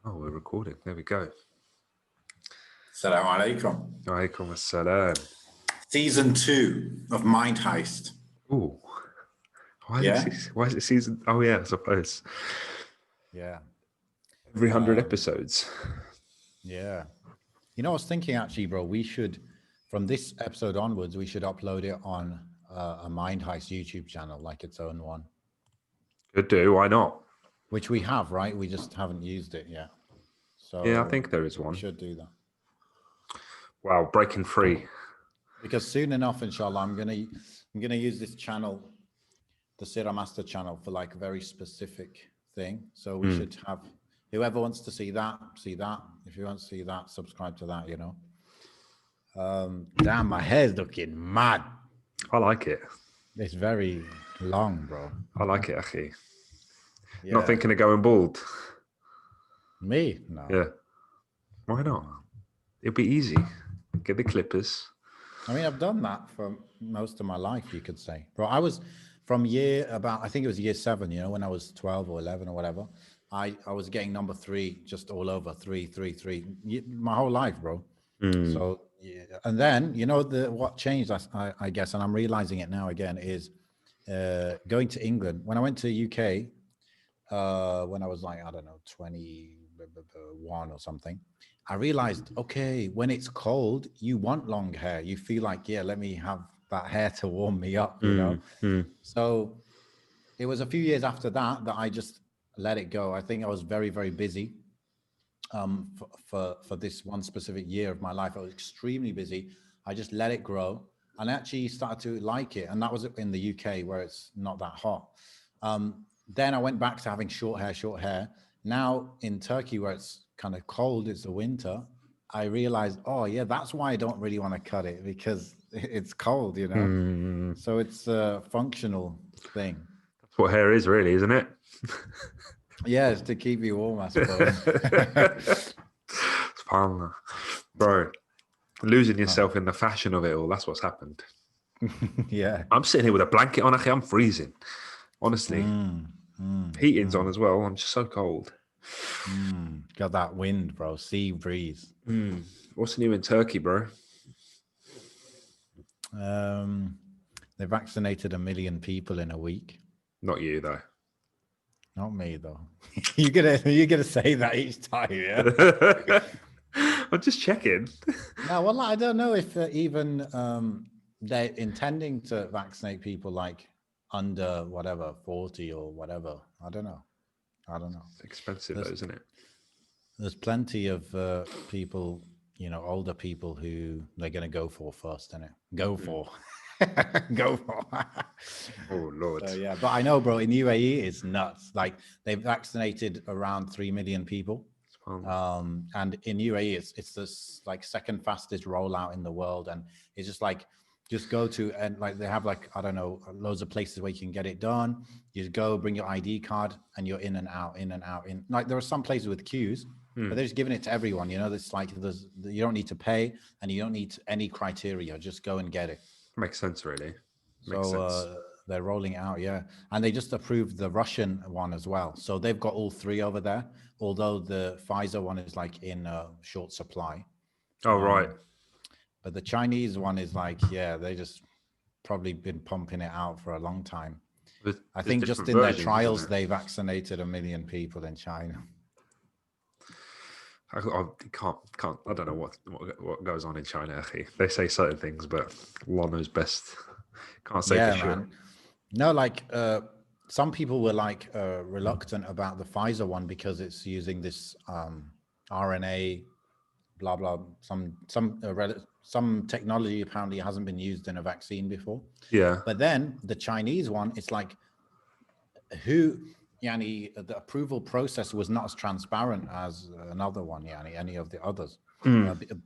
Oh, we're recording. There we go. Assalamu alaikum. Alaikum assalam. Season 2 of Mind Heist. Ooh. Why Yeah? is it season? Oh, yeah, I suppose. Yeah. Every 100 episodes. Yeah. You know, I was thinking actually, bro, we should, from this episode onwards, we should upload it on a Mind Heist YouTube channel, like its own one. Could do. Why not? Which we have, right? We just haven't used it yet. So Yeah, I think there is one. We should do that. Wow, breaking free. Because soon enough, inshallah, I'm gonna use this channel, the Sira Master channel, for like a very specific thing. So we should have whoever wants to see that, see that. If you want to see that, subscribe to that, you know. Damn, my hair's looking mad. I like it. It's very long, bro. I like it, Akhi. Yeah. Not thinking of going bald? Me? No. Yeah. Why not? It'll be easy. Get the clippers. I mean, I've done that for most of my life, you could say. Bro, I was from I think it was year 7, you know, when I was 12 or 11 or whatever. I was getting number 3 just all over, 3, 3, 3, my whole life, bro. So, yeah. And then, you know, what changed, I guess, and I'm realizing it now again, is going to England. When I went to UK, when I was like, I don't know, 21 or something, I realized, okay, when it's cold, you want long hair. You feel like, yeah, let me have that hair to warm me up, you know? So it was a few years after that I just let it go. I think I was very, very busy for this one specific year of my life. I was extremely busy. I just let it grow and actually started to like it. And that was in the UK where it's not that hot. Then I went back to having short hair. Now in Turkey, where it's kind of cold, it's the winter, I realized, oh yeah, that's why I don't really want to cut it, because it's cold, you know? So it's a functional thing. That's what hair is, really, isn't it? Yeah, it's to keep you warm, I suppose. SubhanAllah. Bro, losing yourself in the fashion of it all, that's what's happened. Yeah. I'm sitting here with a blanket on, Akhi, I'm freezing. Honestly. Heating's on as well. I'm just so cold. Got that wind, bro. Sea breeze. What's new in Turkey, bro? They vaccinated 1 million people in a week. Not you, though. Not me, though. You're gonna say that each time, yeah? I'm just checking. No, well, I don't know if even they're intending to vaccinate people like under whatever 40 or whatever. I don't know. It's expensive, though, isn't it? There's plenty of people, you know, older people who they're going to go for first, innit? Go for. Oh, Lord. So, yeah, but I know, bro, in UAE, it's nuts. Like, they've vaccinated around 3 million people. And in UAE, it's this like second fastest rollout in the world. And it's just like, just go to, and like they have like, I don't know, loads of places where you can get it done. You just go, bring your ID card, and you're in and out. Like there are some places with queues, but they're just giving it to everyone. You know, it's like you don't need to pay, and you don't need any criteria. Just go and get it. Makes sense, really. Makes sense. They're rolling it out, yeah. And they just approved the Russian one as well. So they've got all 3 over there, although the Pfizer one is like in short supply. Oh, right. But the Chinese one is like, yeah, they just probably been pumping it out for a long time. I think just in their trials, they vaccinated 1 million people in China. I can't. I don't know what goes on in China, Akhi. They say certain things, but Allah knows best. Can't say for sure. Man. No, like some people were like reluctant about the Pfizer one because it's using this RNA, blah blah. Some technology apparently hasn't been used in a vaccine before. Yeah. But then the Chinese one, it's like the approval process was not as transparent as another one, any of the others.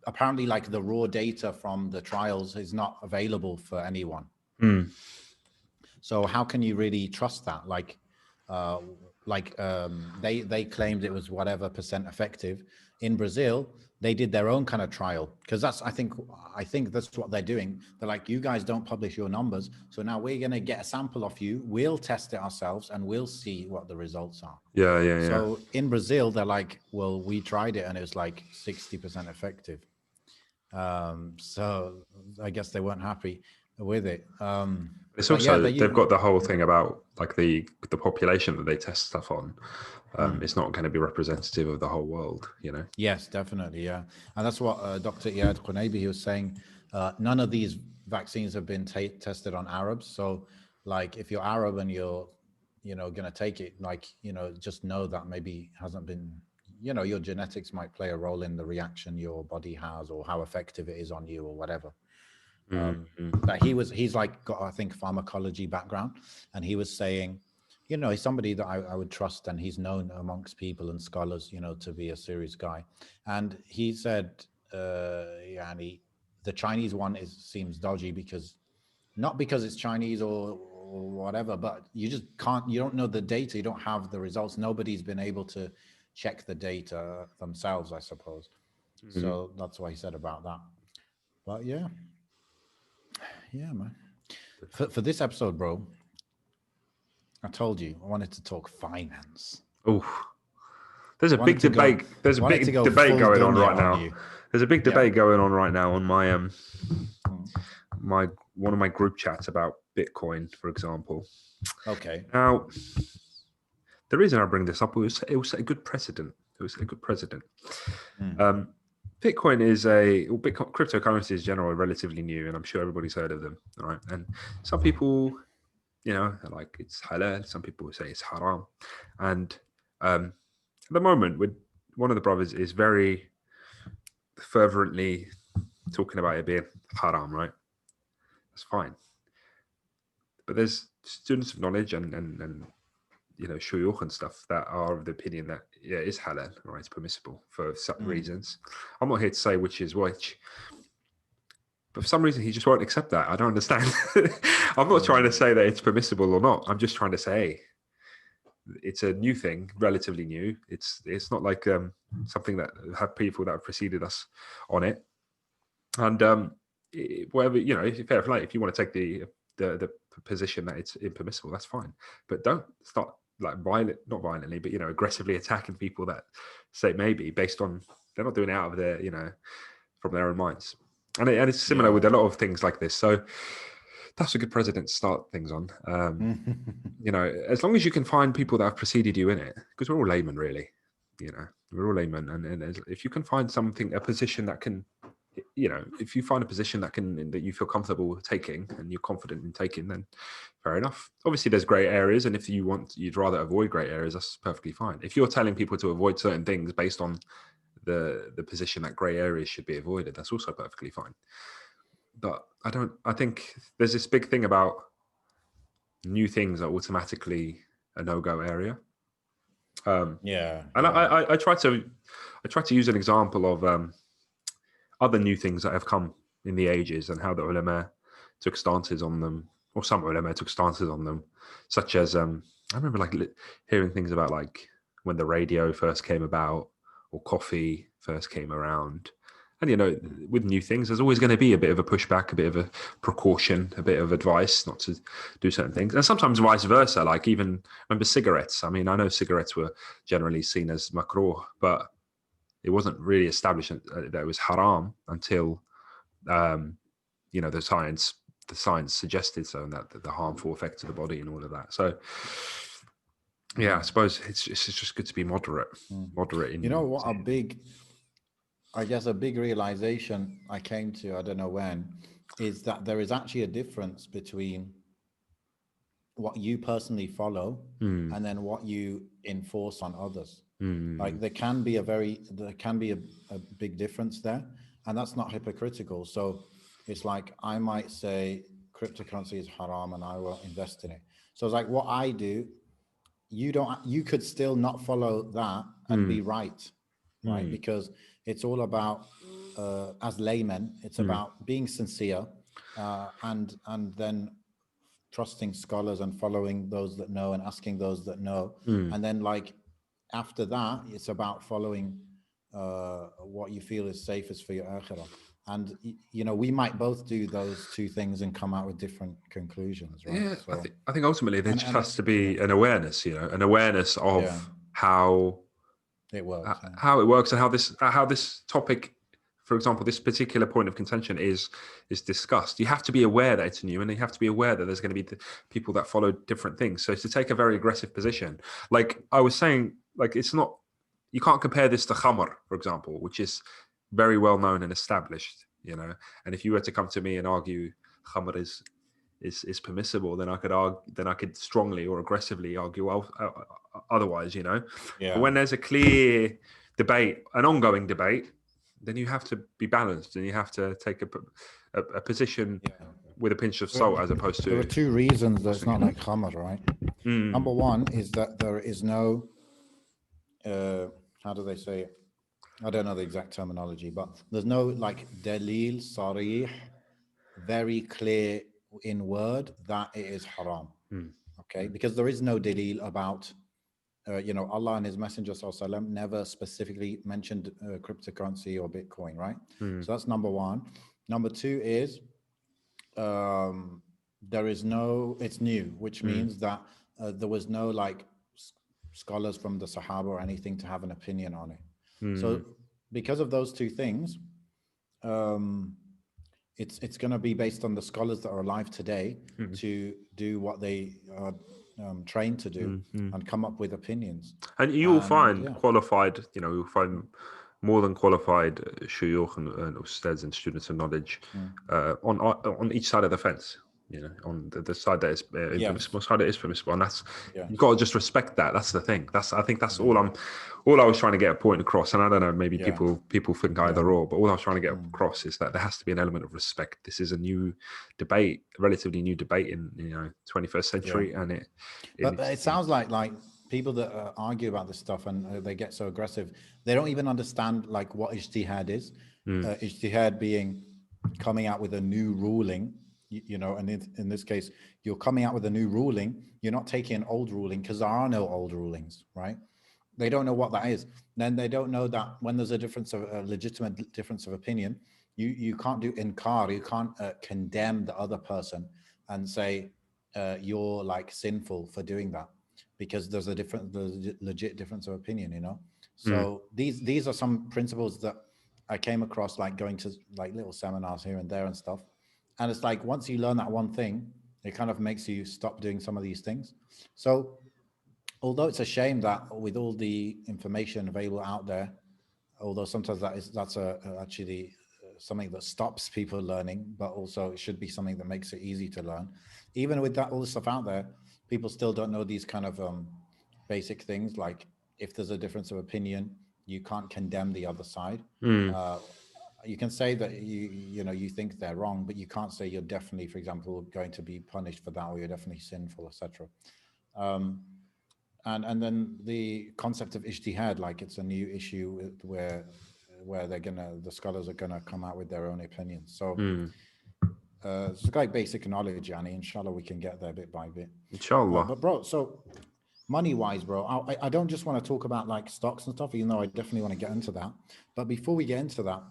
Apparently, like the raw data from the trials is not available for anyone. So how can you really trust that? Like, they claimed it was whatever percent effective. In Brazil, they did their own kind of trial, because that's I think that's what they're doing. They're like, you guys don't publish your numbers, so now we're going to get a sample of you, we'll test it ourselves, and we'll see what the results are. Yeah. So in Brazil, they're like, well, we tried it and it was like 60% effective. So I guess they weren't happy with it. It's but also yeah, they've got the whole thing about like the population that they test stuff on. It's not going to be representative of the whole world, you know. Yes, definitely, yeah, and that's what Dr. Iyad Qunebi, he was saying. None of these vaccines have been tested on Arabs. So, like, if you're Arab and you're, going to take it, like, just know that maybe hasn't been, your genetics might play a role in the reaction your body has or how effective it is on you or whatever. But he's like got, I think, pharmacology background, and he was saying, he's somebody that I would trust, and he's known amongst people and scholars, to be a serious guy. And he said, yani, the Chinese one seems dodgy not because it's Chinese or whatever, but you just you don't know the data, you don't have the results. Nobody's been able to check the data themselves, I suppose. So that's what he said about that. But yeah, man. For this episode, bro, I told you I wanted to talk finance. Oh, there's a big debate. There's a big debate going on right now. There's a big debate going on right now on my one of my group chats about Bitcoin, for example. Okay. Now, the reason I bring this up was it will set a good precedent. Bitcoin is cryptocurrency is generally relatively new, and I'm sure everybody's heard of them, right? And some people, are like it's halal. Some people say it's haram. And at the moment, one of the brothers is very fervently talking about it being haram, right? That's fine. But there's students of knowledge and shuyukh and stuff that are of the opinion that it's halal, right? It's permissible for certain reasons. I'm not here to say which is which, but for some reason he just won't accept that. I don't understand. I'm not trying to say that it's permissible or not. I'm just trying to say it's a new thing, relatively new. It's not like something that have people that have preceded us on it. And whatever, fair play. If you want to take the position that it's impermissible, that's fine. But don't start like not violently, but aggressively attacking people that say maybe based on they're not doing it out of their from their own minds. And it's similar with a lot of things like this. So that's a good precedent to start things on. As long as you can find people that have preceded you in it, because we're all laymen, really. We're all laymen, and if you can find a position that can, if you find a position that you feel comfortable taking and you're confident in taking, then fair enough. Obviously, there's grey areas, and if you'd rather avoid grey areas, that's perfectly fine. If you're telling people to avoid certain things based on the position that grey areas should be avoided, that's also perfectly fine. But I think there's this big thing about new things are automatically a no-go area. And I try to use an example of other new things that have come in the ages and how the ulama took stances on them, or some ulama took stances on them, such as I remember hearing things about like when the radio first came about or coffee first came around. And, with new things, there's always going to be a bit of a pushback, a bit of a precaution, a bit of advice not to do certain things. And sometimes vice versa, like even remember cigarettes. I mean, I know cigarettes were generally seen as makruh, but it wasn't really established that it was haram until, the science suggested so, and that the harmful effects of the body and all of that. So, I suppose it's just good to be moderate. Moderate in a big realization I came to, I don't know when, is that there is actually a difference between what you personally follow and then what you enforce on others. Like there can be a big difference there, and that's not hypocritical. So it's like I might say cryptocurrency is haram and I won't invest in it. So it's like what I do, you could still not follow that and be right? Because it's all about as laymen, it's about being sincere and then trusting scholars and following those that know and asking those that know. Mm. And then like after that, it's about following what you feel is safest for your akhirah. And you know, we might both do those two things and come out with different conclusions, right? Yeah, So I think ultimately there just and has to be an awareness, you know, an awareness of yeah, how it works. Yeah. how it works and how this topic, for example, this particular point of contention is discussed. You have to be aware that it's new, and you have to be aware that there's going to be people that follow different things. So to take a very aggressive position, like I was saying, like it's not, you can't compare this to khamr, for example, which is very well known and established, you know. And if you were to come to me and argue khamr is permissible, then I could strongly or aggressively argue otherwise, you know. Yeah. But when there's a clear debate, an ongoing debate, then you have to be balanced and you have to take a position with a pinch of salt, as opposed to. There are two reasons that it's not like khamr, right? Number one is that there is no, how do they say it? I don't know the exact terminology, but there's no like dalil sarih, very clear in word that it is haram. Okay, because there is no dalil about, you know, Allah and His Messenger sallam never specifically mentioned cryptocurrency or Bitcoin, right? So that's number one. Number two is there is no, it's new, which means that there was no like scholars from the Sahaba or anything to have an opinion on it. So because of those two things, it's going to be based on the scholars that are alive today to do what they are trained to do and come up with opinions. And you will find qualified, you know, you'll find more than qualified shuyukh and ustads and students of knowledge on each side of the fence. You know, on the side that is impermissible, side that is permissible, and that's you've got to just respect that. That's the thing. I think that's all I was trying to get a point across. And I don't know, maybe people think either or, but all I was trying to get across is that there has to be an element of respect. This is a new debate, relatively new debate in 21st century, and But it sounds like people that argue about this stuff and they get so aggressive, they don't even understand like what ijtihad is. Ijtihad being coming out with a new ruling. You know, and in this case, you're coming out with a new ruling. You're not taking an old ruling because there are no old rulings, right? They don't know what that is. Then they don't know that when there's a legitimate difference of opinion, you can't do inkar. You can't condemn the other person and say you're like sinful for doing that because there's a legit difference of opinion, you know? So these are some principles that I came across, like going to like little seminars here and there and stuff. And it's like, once you learn that one thing, it kind of makes you stop doing some of these things. So although it's a shame that with all the information available out there, although sometimes that's actually something that stops people learning, but also it should be something that makes it easy to learn. Even with that, all this stuff out there, people still don't know these kind of basic things. Like if there's a difference of opinion, you can't condemn the other side. You can say that you think they're wrong, but you can't say you're definitely, for example, going to be punished for that, or you're definitely sinful, etc. And then the concept of ijtihad, like it's a new issue where the scholars are gonna come out with their own opinions. So it's like basic knowledge, and inshallah we can get there bit by bit. Inshallah. But bro, so money wise, bro, I don't just want to talk about like stocks and stuff, even though I definitely want to get into that. But before we get into that,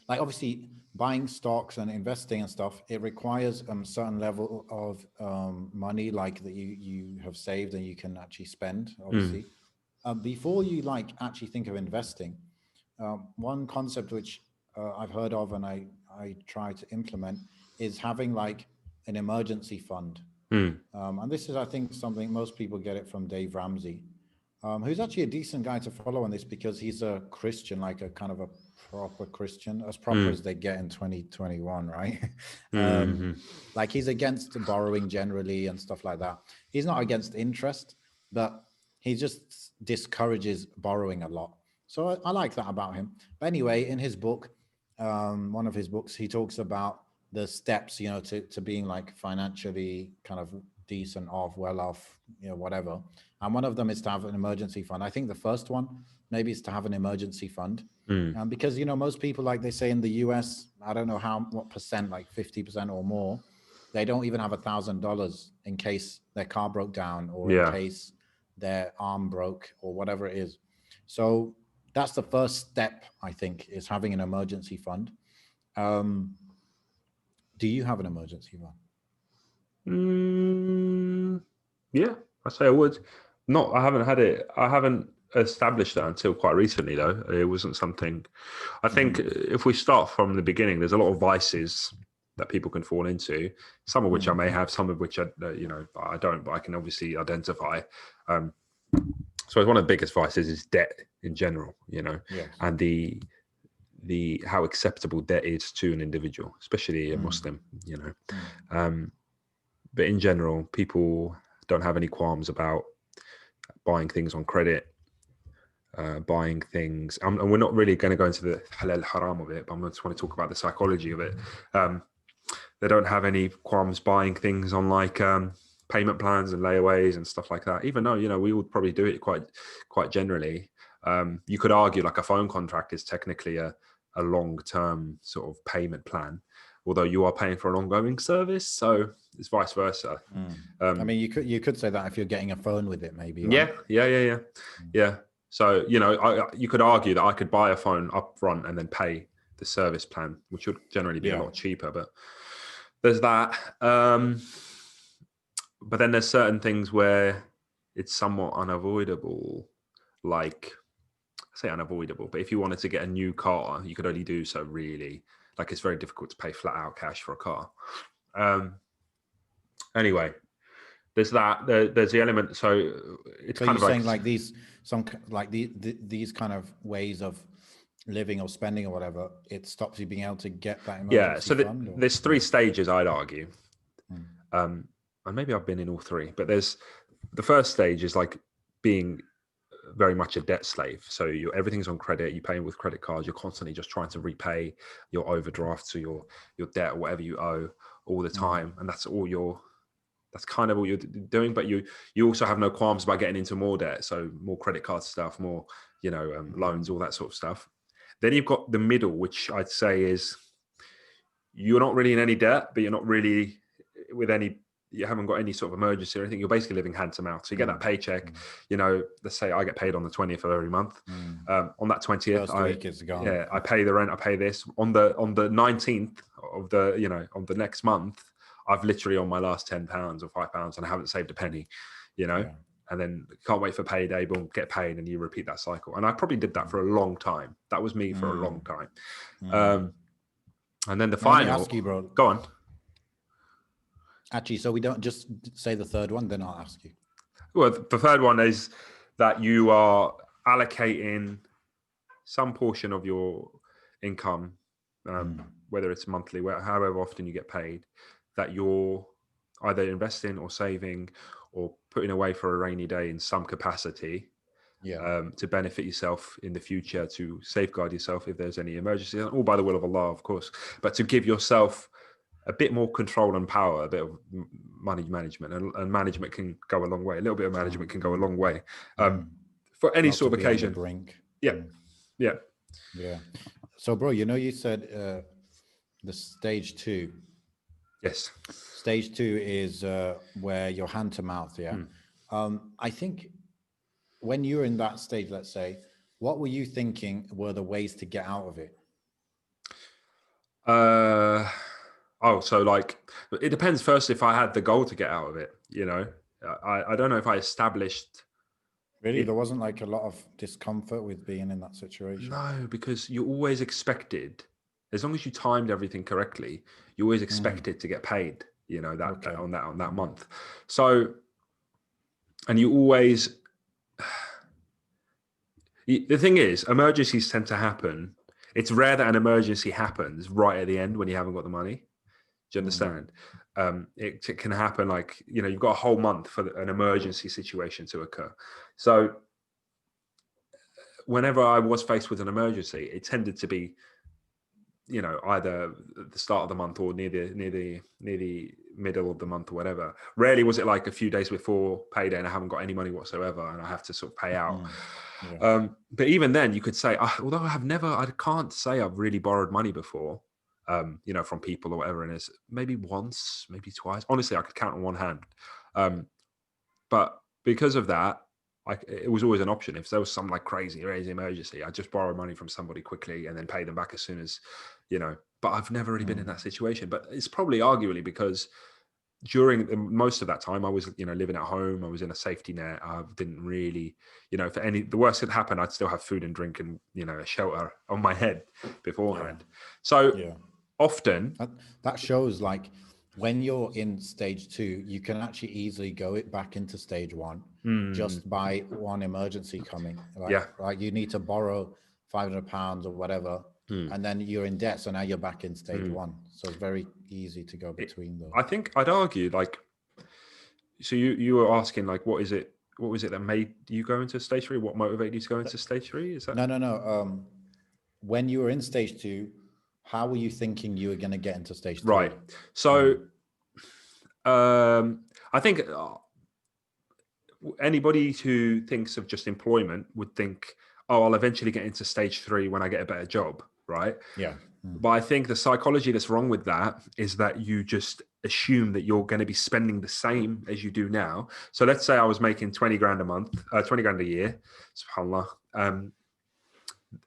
like obviously buying stocks and investing and stuff, it requires a certain level of money, like that you have saved and you can actually spend, obviously. Before you like actually think of investing, one concept which I've heard of and I try to implement is having like an emergency fund. And this is, I think, something most people get it from Dave Ramsey, who's actually a decent guy to follow on this because he's a Christian, like a kind of a proper Christian, as proper as they get in 2021, right? Like he's against borrowing generally and stuff like that. He's not against interest, but he just discourages borrowing a lot. So I like that about him. But anyway, in his book, one of his books, he talks about the steps, to being like financially kind of decent off, well off, whatever. And one of them is to have an emergency fund. I think the first one maybe is to have an emergency fund. Because, most people, like they say in the US, I don't know what percent, like 50% or more, they don't even have $1,000 in case their car broke down or in Yeah. case their arm broke or whatever it is. So that's the first step, I think, is having an emergency fund. Do you have an emergency fund? Yeah, I say I would. I haven't had it. I haven't established that until quite recently, though. It wasn't something. I think if we start from the beginning, there's a lot of vices that people can fall into. Some of which I may have, some of which I don't, but I can obviously identify. So one of the biggest vices is debt in general, Yes. and the how acceptable debt is to an individual, especially a Muslim, but in general, people don't have any qualms about buying things on credit, buying things. And we're not really going to go into the halal haram of it, but I just want to talk about the psychology of it. They don't have any qualms buying things on like payment plans and layaways and stuff like that, even though, we would probably do it quite generally. You could argue like a phone contract is technically a long-term sort of payment plan, although you are paying for an ongoing service, so it's vice versa. I mean, you could say that if you're getting a phone with it, maybe. Right? Yeah. So you could argue that I could buy a phone up front and then pay the service plan, which would generally be a lot cheaper. But there's that. But then there's certain things where it's somewhat unavoidable, like. Say unavoidable, but if you wanted to get a new car, you could only do so really. Like it's very difficult to pay flat out cash for a car. Anyway, there's that. There's the element. So it's kind of saying like these these kind of ways of living or spending or whatever, it stops you being able to get that emergency fund. There's 3 stages, I'd argue, and maybe I've been in all 3. But there's the first stage is like being very much a debt slave. So everything's on credit. You're paying with credit cards. You're constantly just trying to repay your overdrafts or your debt or whatever you owe all the time, and that's kind of all you're doing. But you also have no qualms about getting into more debt, so more credit card stuff, more loans, all that sort of stuff. Then you've got the middle, which I'd say is you're not really in any debt, but you're not really with any. You haven't got any sort of emergency or anything. You're basically living hand to mouth. So you get that paycheck. Let's say I get paid on the 20th of every month. On that 20th, I pay the rent. I pay this on the 19th of on the next month. I've literally on my last £10 or £5, and I haven't saved a penny. And then can't wait for payday. Boom, get paid, and you repeat that cycle. And I probably did that for a long time. That was me for a long time. And then the final. Let me ask you, bro. Go on. Actually, so we don't just say the third one, then I'll ask you. Well, the third one is that you are allocating some portion of your income, whether it's monthly, however often you get paid, that you're either investing or saving or putting away for a rainy day in some capacity, to benefit yourself in the future, to safeguard yourself if there's any emergency, all by the will of Allah, of course, but to give yourself a bit more control and power, a bit of money management, and management can go a long way. A little bit of management can go a long way for any sort of occasion. Yeah. So, bro, you said the stage 2. Yes. Stage 2 is where you're hand to mouth. Yeah. I think when you were in that stage, let's say, what were you thinking were the ways to get out of it? So like, it depends first if I had the goal to get out of it, I don't know if I established. Really? There wasn't like a lot of discomfort with being in that situation? No, because you always expected, as long as you timed everything correctly, you always expected to get paid, on that month. So, and you always, the thing is, emergencies tend to happen. It's rare that an emergency happens right at the end when you haven't got the money. Do you understand? It can happen like, you've got a whole month for an emergency situation to occur. So whenever I was faced with an emergency, it tended to be, either at the start of the month or near the middle of the month or whatever. Rarely was it like a few days before payday and I haven't got any money whatsoever and I have to sort of pay out. But even then you could say, although I can't say I've really borrowed money before. from people or whatever. And it's maybe once, maybe twice. Honestly, I could count on one hand. But because of that, it was always an option. If there was some like crazy emergency, I'd just borrow money from somebody quickly and then pay them back as soon as, but I've never really been in that situation. But it's probably arguably because during most of that time I was, living at home, I was in a safety net. I didn't really, if the worst had happened, I'd still have food and drink and, a shelter on my head beforehand. So often that shows like when you're in stage 2, you can actually easily go back into stage 1 just by one emergency coming. Right. You need to borrow £500 or whatever, and then you're in debt. So now you're back in stage 1. So it's very easy to go between those. I think I'd argue so you were asking what was it that made you go into stage 3? What motivated you to go into stage 3? Is that no? When you were in stage 2, how were you thinking you were going to get into stage 3? Right. So I think anybody who thinks of just employment would think, oh, I'll eventually get into stage 3 when I get a better job, right? Yeah. But I think the psychology that's wrong with that is that you just assume that you're going to be spending the same as you do now. So let's say I was making 20 grand a month, 20 grand a year, subhanAllah. And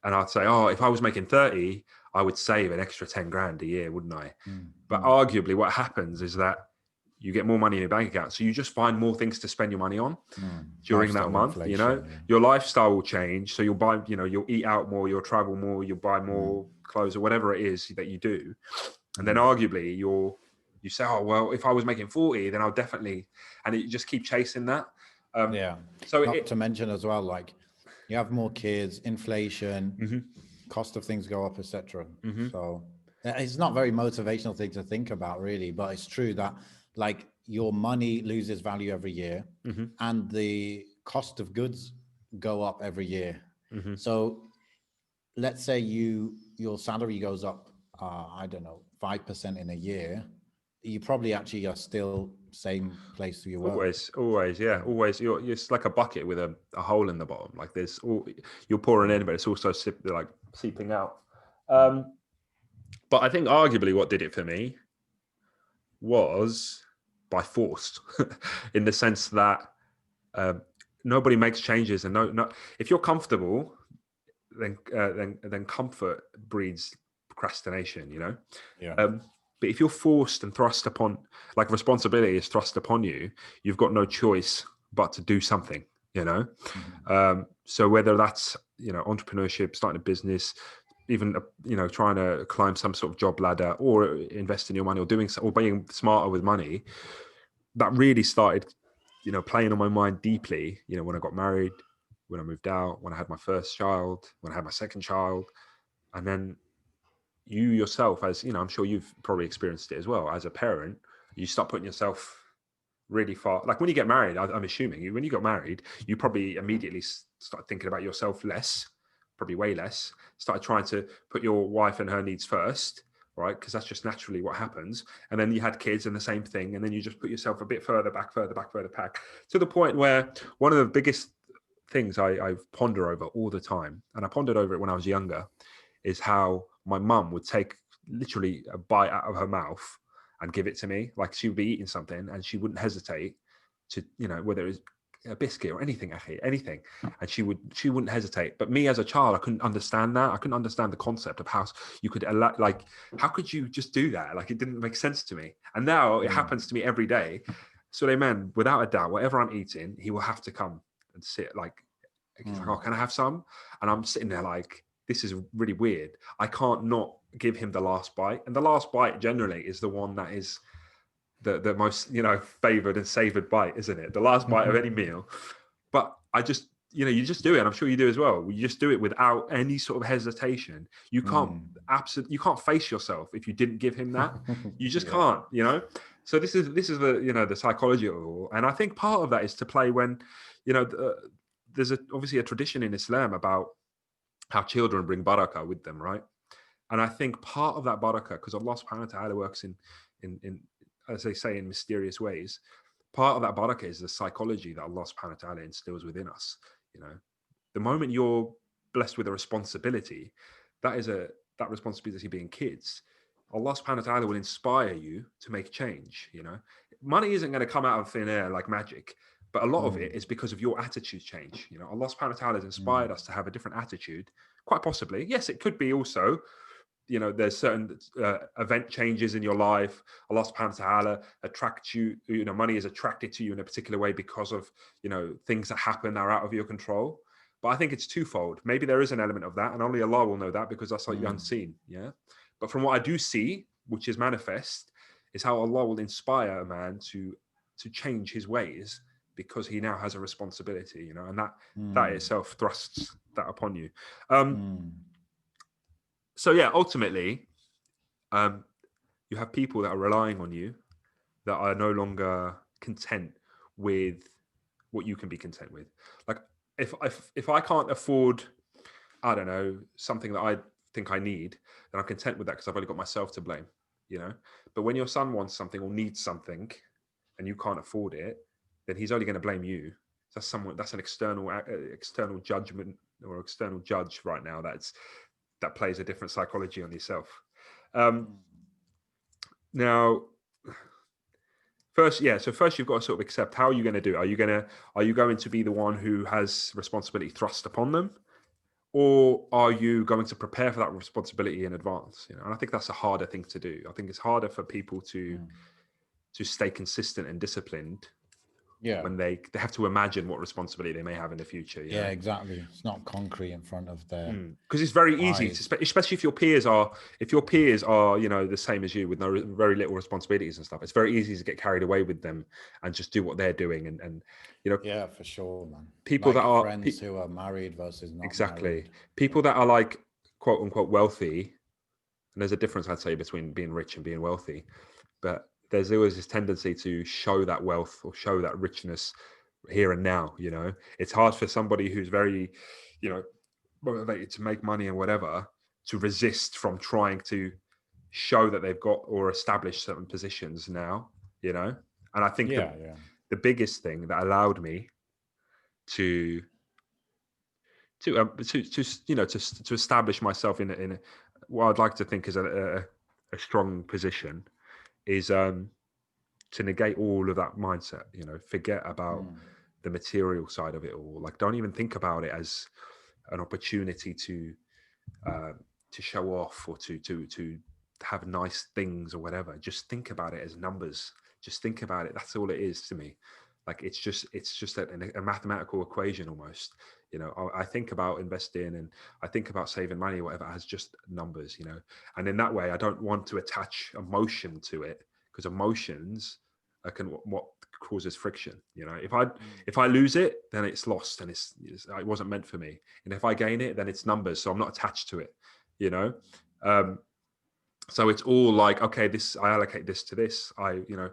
I'd say, oh, if I was making 30, I would save an extra 10 grand a year, wouldn't I? But arguably what happens is that you get more money in your bank account. So you just find more things to spend your money on during that month, your lifestyle will change. So you'll buy, you'll eat out more, you'll travel more, you'll buy more clothes or whatever it is that you do. And then arguably you say, oh, well, if I was making 40, then I'll definitely, and you just keep chasing that. So not to mention as well, like you have more kids, inflation, cost of things go up, etc. So it's not very motivational thing to think about really, but it's true that like your money loses value every year and the cost of goods go up every year. So let's say your salary goes up, I don't know, 5% in a year. You probably actually are still same place you were. Always. You're it's like a bucket with a hole in the bottom. Like you're pouring in, but it's also seeping out. But I think arguably what did it for me was by force, in the sense that nobody makes changes, and no, if you're comfortable, then comfort breeds procrastination. But if you're forced and thrust upon, like responsibility is thrust upon you, you've got no choice but to do something. So whether that's entrepreneurship, starting a business, even trying to climb some sort of job ladder, or invest in your money, or being smarter with money, that really started playing on my mind deeply when I got married, when I moved out, when I had my first child, when I had my second child. And then you yourself, as I'm sure you've probably experienced it as well, as a parent, you start putting yourself really far. Like when you get married, I'm assuming when you got married, you probably immediately start thinking about yourself less, probably way less, started trying to put your wife and her needs first, right? Because that's just naturally what happens. And then you had kids and the same thing. And then you just put yourself a bit further back, to the point where one of the biggest things I ponder over all the time, and I pondered over it when I was younger, is how my mum would take literally a bite out of her mouth and give it to me. Like she would be eating something and she wouldn't hesitate to, whether it was a biscuit or anything, and she wouldn't hesitate. But me as a child, I couldn't understand that. I couldn't understand the concept of how you could how could you just do that? Like it didn't make sense to me. And now it happens to me every day. So man, without a doubt, whatever I'm eating, he will have to come and sit he's like, oh, can I have some? And I'm sitting there like, this is really weird. I can't not give him the last bite. And the last bite generally is the one that is the most, favored and savored bite, isn't it? The last bite of any meal. But I just, you just do it. And I'm sure you do as well. You just do it without any sort of hesitation. You can't you can't face yourself if you didn't give him that. You just can't, So this is the, the psychology of it all. And I think part of that is to play when, there's obviously a tradition in Islam about how children bring barakah with them, right? And I think part of that barakah, because Allah subhanahu wa ta'ala works in, as they say, in mysterious ways, part of that barakah is the psychology that Allah subhanahu wa ta'ala instills within us. The moment you're blessed with a responsibility, that responsibility being kids, Allah subhanahu wa ta'ala will inspire you to make change. You know, money isn't going to come out of thin air like magic, but a lot of it is because of your attitude change. You know, Allah subhanahu wa ta'ala has inspired us to have a different attitude, quite possibly. Yes, it could be also, you know, there's certain event changes in your life. Allah subhanahu wa ta'ala attracts you, you know, money is attracted to you in a particular way because of, you know, things that happen that are out of your control. But I think it's twofold. Maybe there is an element of that, and only Allah will know that because that's like the unseen. Yeah. But from what I do see, which is manifest, is how Allah will inspire a man to change his ways because he now has a responsibility, you know, and that itself thrusts that upon you. So yeah, ultimately, you have people that are relying on you that are no longer content with what you can be content with. Like if I can't afford, I don't know, something that I think I need, then I'm content with that because I've only got myself to blame, you know. But when your son wants something or needs something, and you can't afford it, then he's only going to blame you. That's an external judgment or external judge right now. That plays a different psychology on yourself. Now, first you've got to sort of accept, how are you going to do it? Are you going to be the one who has responsibility thrust upon them, or are you going to prepare for that responsibility in advance? You know, and I think that's a harder thing to do. I think it's harder for people to stay consistent and disciplined when they have to imagine what responsibility they may have in the future. You know? Exactly. It's not concrete in front of their because it's very easy to, especially if your peers are you know, the same as you with very little responsibilities and stuff. It's very easy to get carried away with them and just do what they're doing, and you know, yeah, for sure, man. People like that are friends who are married versus not exactly married. People that are like quote unquote wealthy, and there's a difference, I'd say, between being rich and being wealthy, but there's always this tendency to show that wealth or show that richness here and now. You know, it's hard for somebody who's very, you know, motivated to make money and whatever to resist from trying to show that they've got or establish certain positions now, you know. And I think the biggest thing that allowed me to you know, to establish myself in a what I'd like to think is a strong position is to negate all of that mindset. You know, forget about the material side of it all. Like, don't even think about it as an opportunity to show off or to have nice things or whatever. Just think about it as numbers. Just think about it. That's all it is to me. Like, it's just a mathematical equation almost. You know, I think about investing and I think about saving money or whatever as just numbers, you know. And in that way, I don't want to attach emotion to it, because emotions can what causes friction. You know, if I lose it, then it's lost and it wasn't meant for me. And if I gain it, then it's numbers, so I'm not attached to it. You know, so it's all like, okay, I allocate this to this. You know,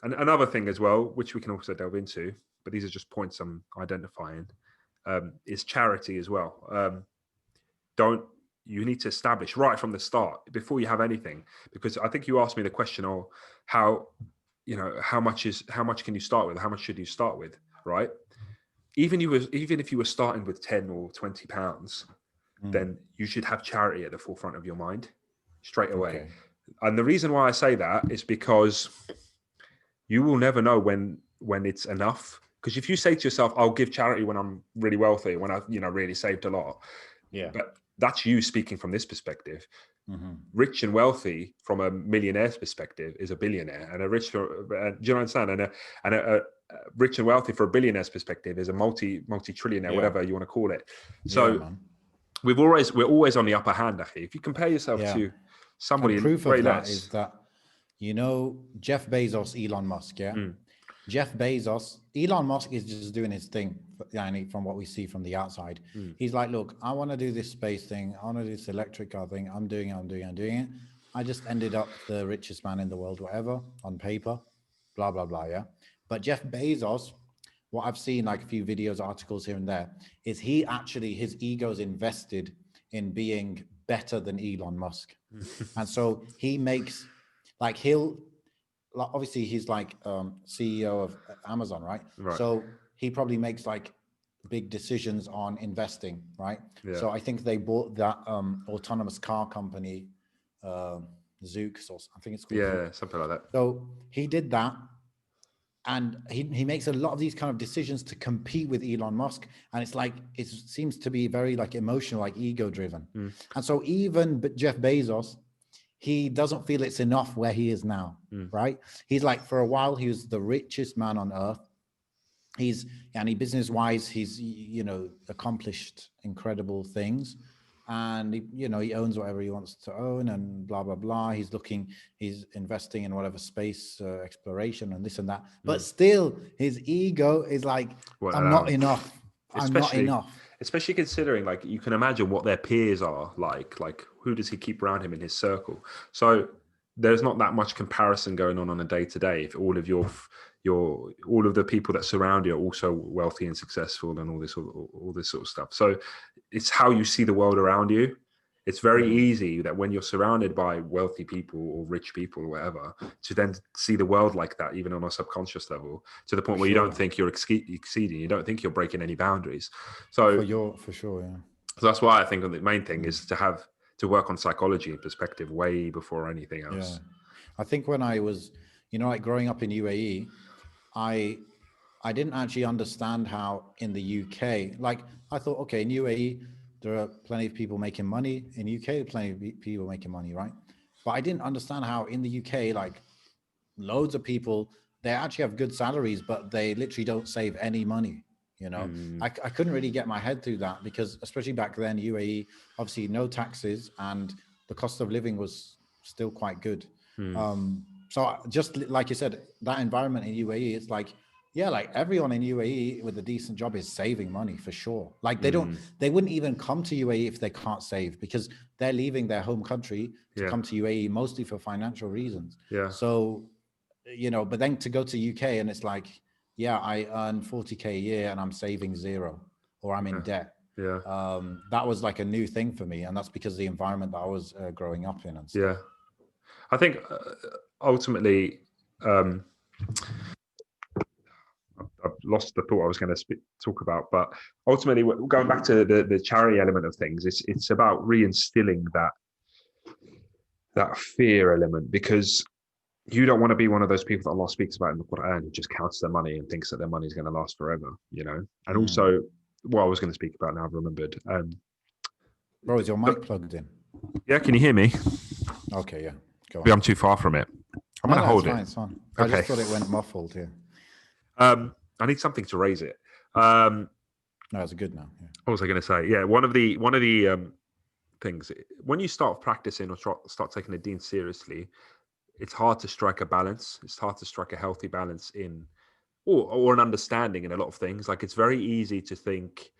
and another thing as well, which we can also delve into, but these are just points I'm identifying, is charity as well. You need to establish right from the start before you have anything, because I think you asked me the question, or how, you know, how much can you start with? How much should you start with? Right. Even if you were starting with 10 or 20 pounds, then you should have charity at the forefront of your mind straight away. Okay. And the reason why I say that is because you will never know when it's enough. Because if you say to yourself, I'll give charity when I'm really wealthy, when I've, you know, really saved a lot. Yeah. But that's you speaking from this perspective. Mm-hmm. Rich and wealthy from a millionaire's perspective is a billionaire, and do you understand? And a rich and wealthy for a billionaire's perspective is a multi-trillionaire, whatever you want to call it. So we're always on the upper hand, Akhi. If you compare yourself to somebody, and proof of that is that, you know, Jeff Bezos, Elon Musk, Elon Musk is just doing his thing, from what we see from the outside. He's like, look, I want to do this space thing. I want to do this electric car thing. I'm doing it. I just ended up the richest man in the world, whatever, on paper, blah, blah, blah, yeah. But Jeff Bezos, what I've seen, like a few videos, articles here and there, is his ego's invested in being better than Elon Musk. And so he makes, like, obviously he's like CEO of Amazon, right? So he probably makes like big decisions on investing, right? So I think they bought that autonomous car company Zooks, or I think it's called. Yeah, something like that. So he did that, and he makes a lot of these kind of decisions to compete with Elon Musk, and it's like it seems to be very like emotional, like ego driven. And so even Jeff Bezos, he doesn't feel it's enough where he is now, right? He's like, for a while he was the richest man on earth. He's, and he business wise, he's, you know, accomplished incredible things, and he, you know, he owns whatever he wants to own and blah blah blah. He's investing in whatever space exploration and this and that, but still his ego is like, Well, I'm not enough. I'm not enough. Especially considering, like, you can imagine what their peers are like who does he keep around him in his circle? So there's not that much comparison going on a day to day if all of all of the people that surround you are also wealthy and successful and all this sort of stuff. So it's how you see the world around you. It's very easy that when you're surrounded by wealthy people or rich people or whatever, to then see the world like that, even on a subconscious level, to the point where you don't think you're exceeding, you don't think you're breaking any boundaries. So for sure, yeah. So that's why I think the main thing is to work on psychology and perspective way before anything else. Yeah. I think when I was, you know, like growing up in UAE, I didn't actually understand how in the UK, like I thought, okay, in UAE, there are plenty of people making money. In UK, plenty of people making money, right? But I didn't understand how in the UK, like loads of people, they actually have good salaries, but they literally don't save any money. You know, I couldn't really get my head through that, because especially back then, UAE, obviously no taxes, and the cost of living was still quite good. So just like you said, that environment in UAE, it's like, yeah, like everyone in UAE with a decent job is saving money for sure. Like they wouldn't even come to UAE if they can't save, because they're leaving their home country to come to UAE mostly for financial reasons. Yeah. So, you know, but then to go to UK and it's like, yeah, I earn 40K a year and I'm saving zero, or I'm in debt. Yeah. That was like a new thing for me. And that's because of the environment that I was growing up in and stuff. Yeah. I think ultimately, I've lost the thought I was going to talk about, but ultimately, going back to the charity element of things, it's about reinstilling that fear element, because you don't want to be one of those people that Allah speaks about in the Quran who just counts their money and thinks that their money is going to last forever, you know. And also, what I was going to speak about now, I've remembered. Bro, is your mic plugged in? Yeah, can you hear me? Okay, yeah. Go on. Maybe I'm too far from it. I'm going to hold it. It's fine. I just thought it went muffled here. I need something to raise it. No, it's good now. Yeah. What was I going to say? Yeah, one of the things, when you start practicing or start taking the deen seriously, it's hard to strike a balance. It's hard to strike a healthy balance in, or an understanding in a lot of things. Like, it's very easy to think,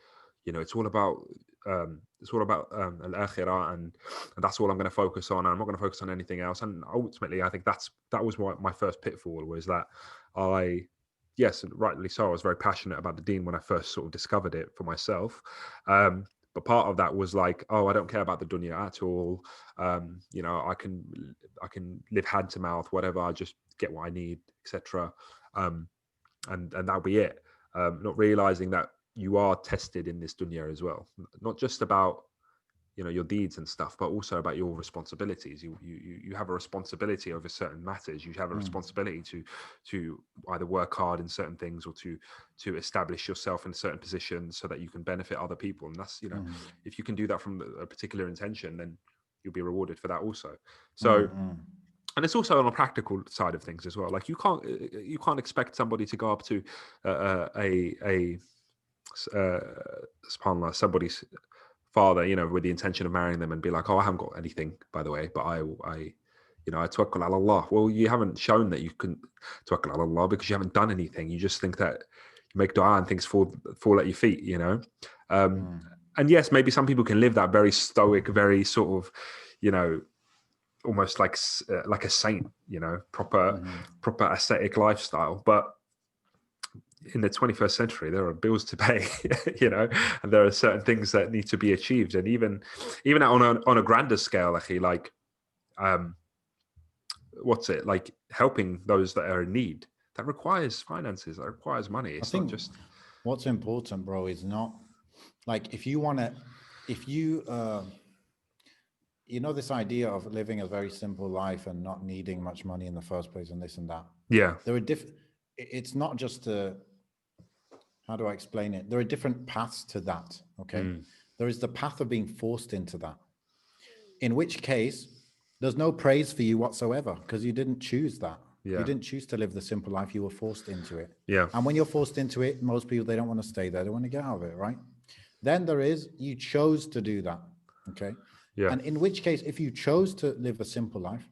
you know, it's all about al-akhirah, and that's all I'm going to focus on. And I'm not going to focus on anything else. And ultimately, I think that was my first pitfall, was that yes, and rightly so, I was very passionate about the deen when I first sort of discovered it for myself. But part of that was like, oh, I don't care about the dunya at all. You know, I can live hand to mouth, whatever. I just get what I need, etc. And that'll be it. Not realizing that you are tested in this dunya as well, not just about, you know, your deeds and stuff, but also about your responsibilities. You have a responsibility over certain matters. You have a responsibility to either work hard in certain things, or to establish yourself in certain positions so that you can benefit other people. And that's, you know, if you can do that from a particular intention, then you'll be rewarded for that also. So, and it's also on a practical side of things as well. Like, you can't expect somebody to go up to subhanAllah, somebody's father, you know, with the intention of marrying them, and be like, oh, I haven't got anything, by the way, but I you know, I tawakkal ala Allah. Well, you haven't shown that you can tawakkal ala Allah, because you haven't done anything. You just think that you make dua and things fall at your feet, you know. And yes, maybe some people can live that very stoic, very sort of, you know, almost like a saint, you know, proper ascetic lifestyle. But in the 21st century, there are bills to pay, you know, and there are certain things that need to be achieved. And even on a grander scale, actually, like, what's it like, helping those that are in need, that requires finances, that requires money. It's not just. What's important, bro, is not like, if you you know, this idea of living a very simple life and not needing much money in the first place and this and that. Yeah. There are it's not just how do I explain it? There are different paths to that. Okay. There is the path of being forced into that, in which case there's no praise for you whatsoever because you didn't choose that. Yeah. You didn't choose to live the simple life. You were forced into it. Yeah. And when you're forced into it, most people, they don't want to stay there. They want to get out of it, right? Then there is, you chose to do that. Okay. Yeah. And in which case, if you chose to live a simple life,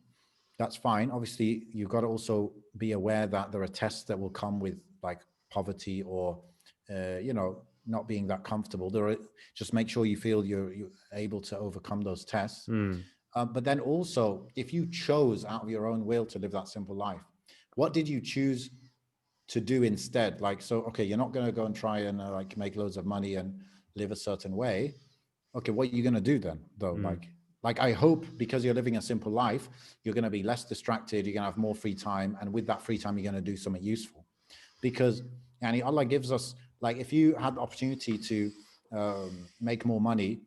that's fine. Obviously, you've got to also be aware that there are tests that will come with like poverty or, you know, not being that comfortable. Just make sure you feel you're able to overcome those tests. But then also, if you chose out of your own will to live that simple life, what did you choose to do instead? Like, so, okay, you're not going to go and try and like make loads of money and live a certain way. Okay, what are you going to do then, though? Like I hope because you're living a simple life, you're going to be less distracted. You're going to have more free time, and with that free time, you're going to do something useful. Because and Allah gives us, like, if you had the opportunity to make more money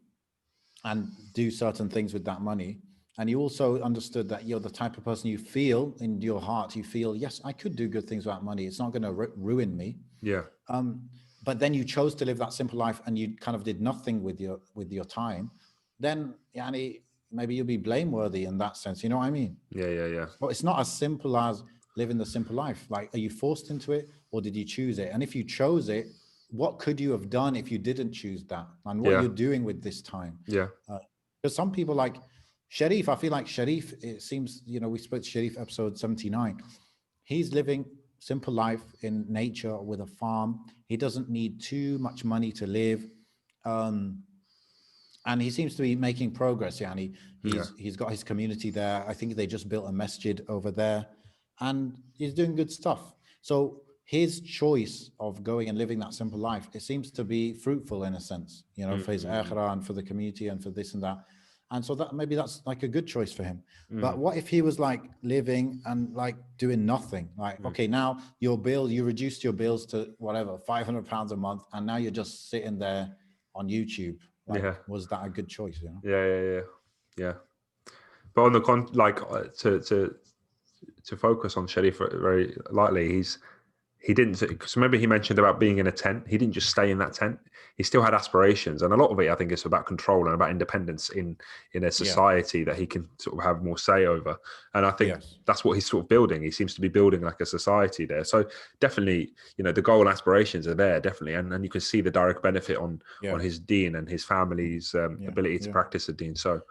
and do certain things with that money, and you also understood that you're the type of person, you feel in your heart, you feel, yes, I could do good things with that money. It's not going to ruin me. Yeah. But then you chose to live that simple life and you kind of did nothing with your time, then yani, maybe you'll be blameworthy in that sense. You know what I mean? Yeah. But it's not as simple as living the simple life. Like, are you forced into it or did you choose it? And if you chose it, what could you have done if you didn't choose that? And what you're doing with this time? Yeah. Because some people like Sharif, I feel like Sharif, it seems, you know, we spoke to Sharif episode 79. He's living simple life in nature with a farm. He doesn't need too much money to live. And he seems to be making progress. Yeah, and he's got his community there. I think they just built a masjid over there and he's doing good stuff. So his choice of going and living that simple life, it seems to be fruitful in a sense, you know, for his akhirah and for the community and for this and that. And so that maybe that's like a good choice for him. But what if he was like living and like doing nothing? Like, okay, now your bill, you reduced your bills to whatever, £500 a month. And now you're just sitting there on YouTube. Like, was that a good choice? You know? Yeah. But on the to focus on Sharif very lightly, he didn't, because remember he mentioned about being in a tent. He didn't just stay in that tent. He still had aspirations, and a lot of it, I think, is about control and about independence in a society that he can sort of have more say over. And I think that's what he's sort of building. He seems to be building like a society there. So definitely, you know, the goal and aspirations are there, definitely, and you can see the direct benefit on his deen and his family's ability to practice the deen. So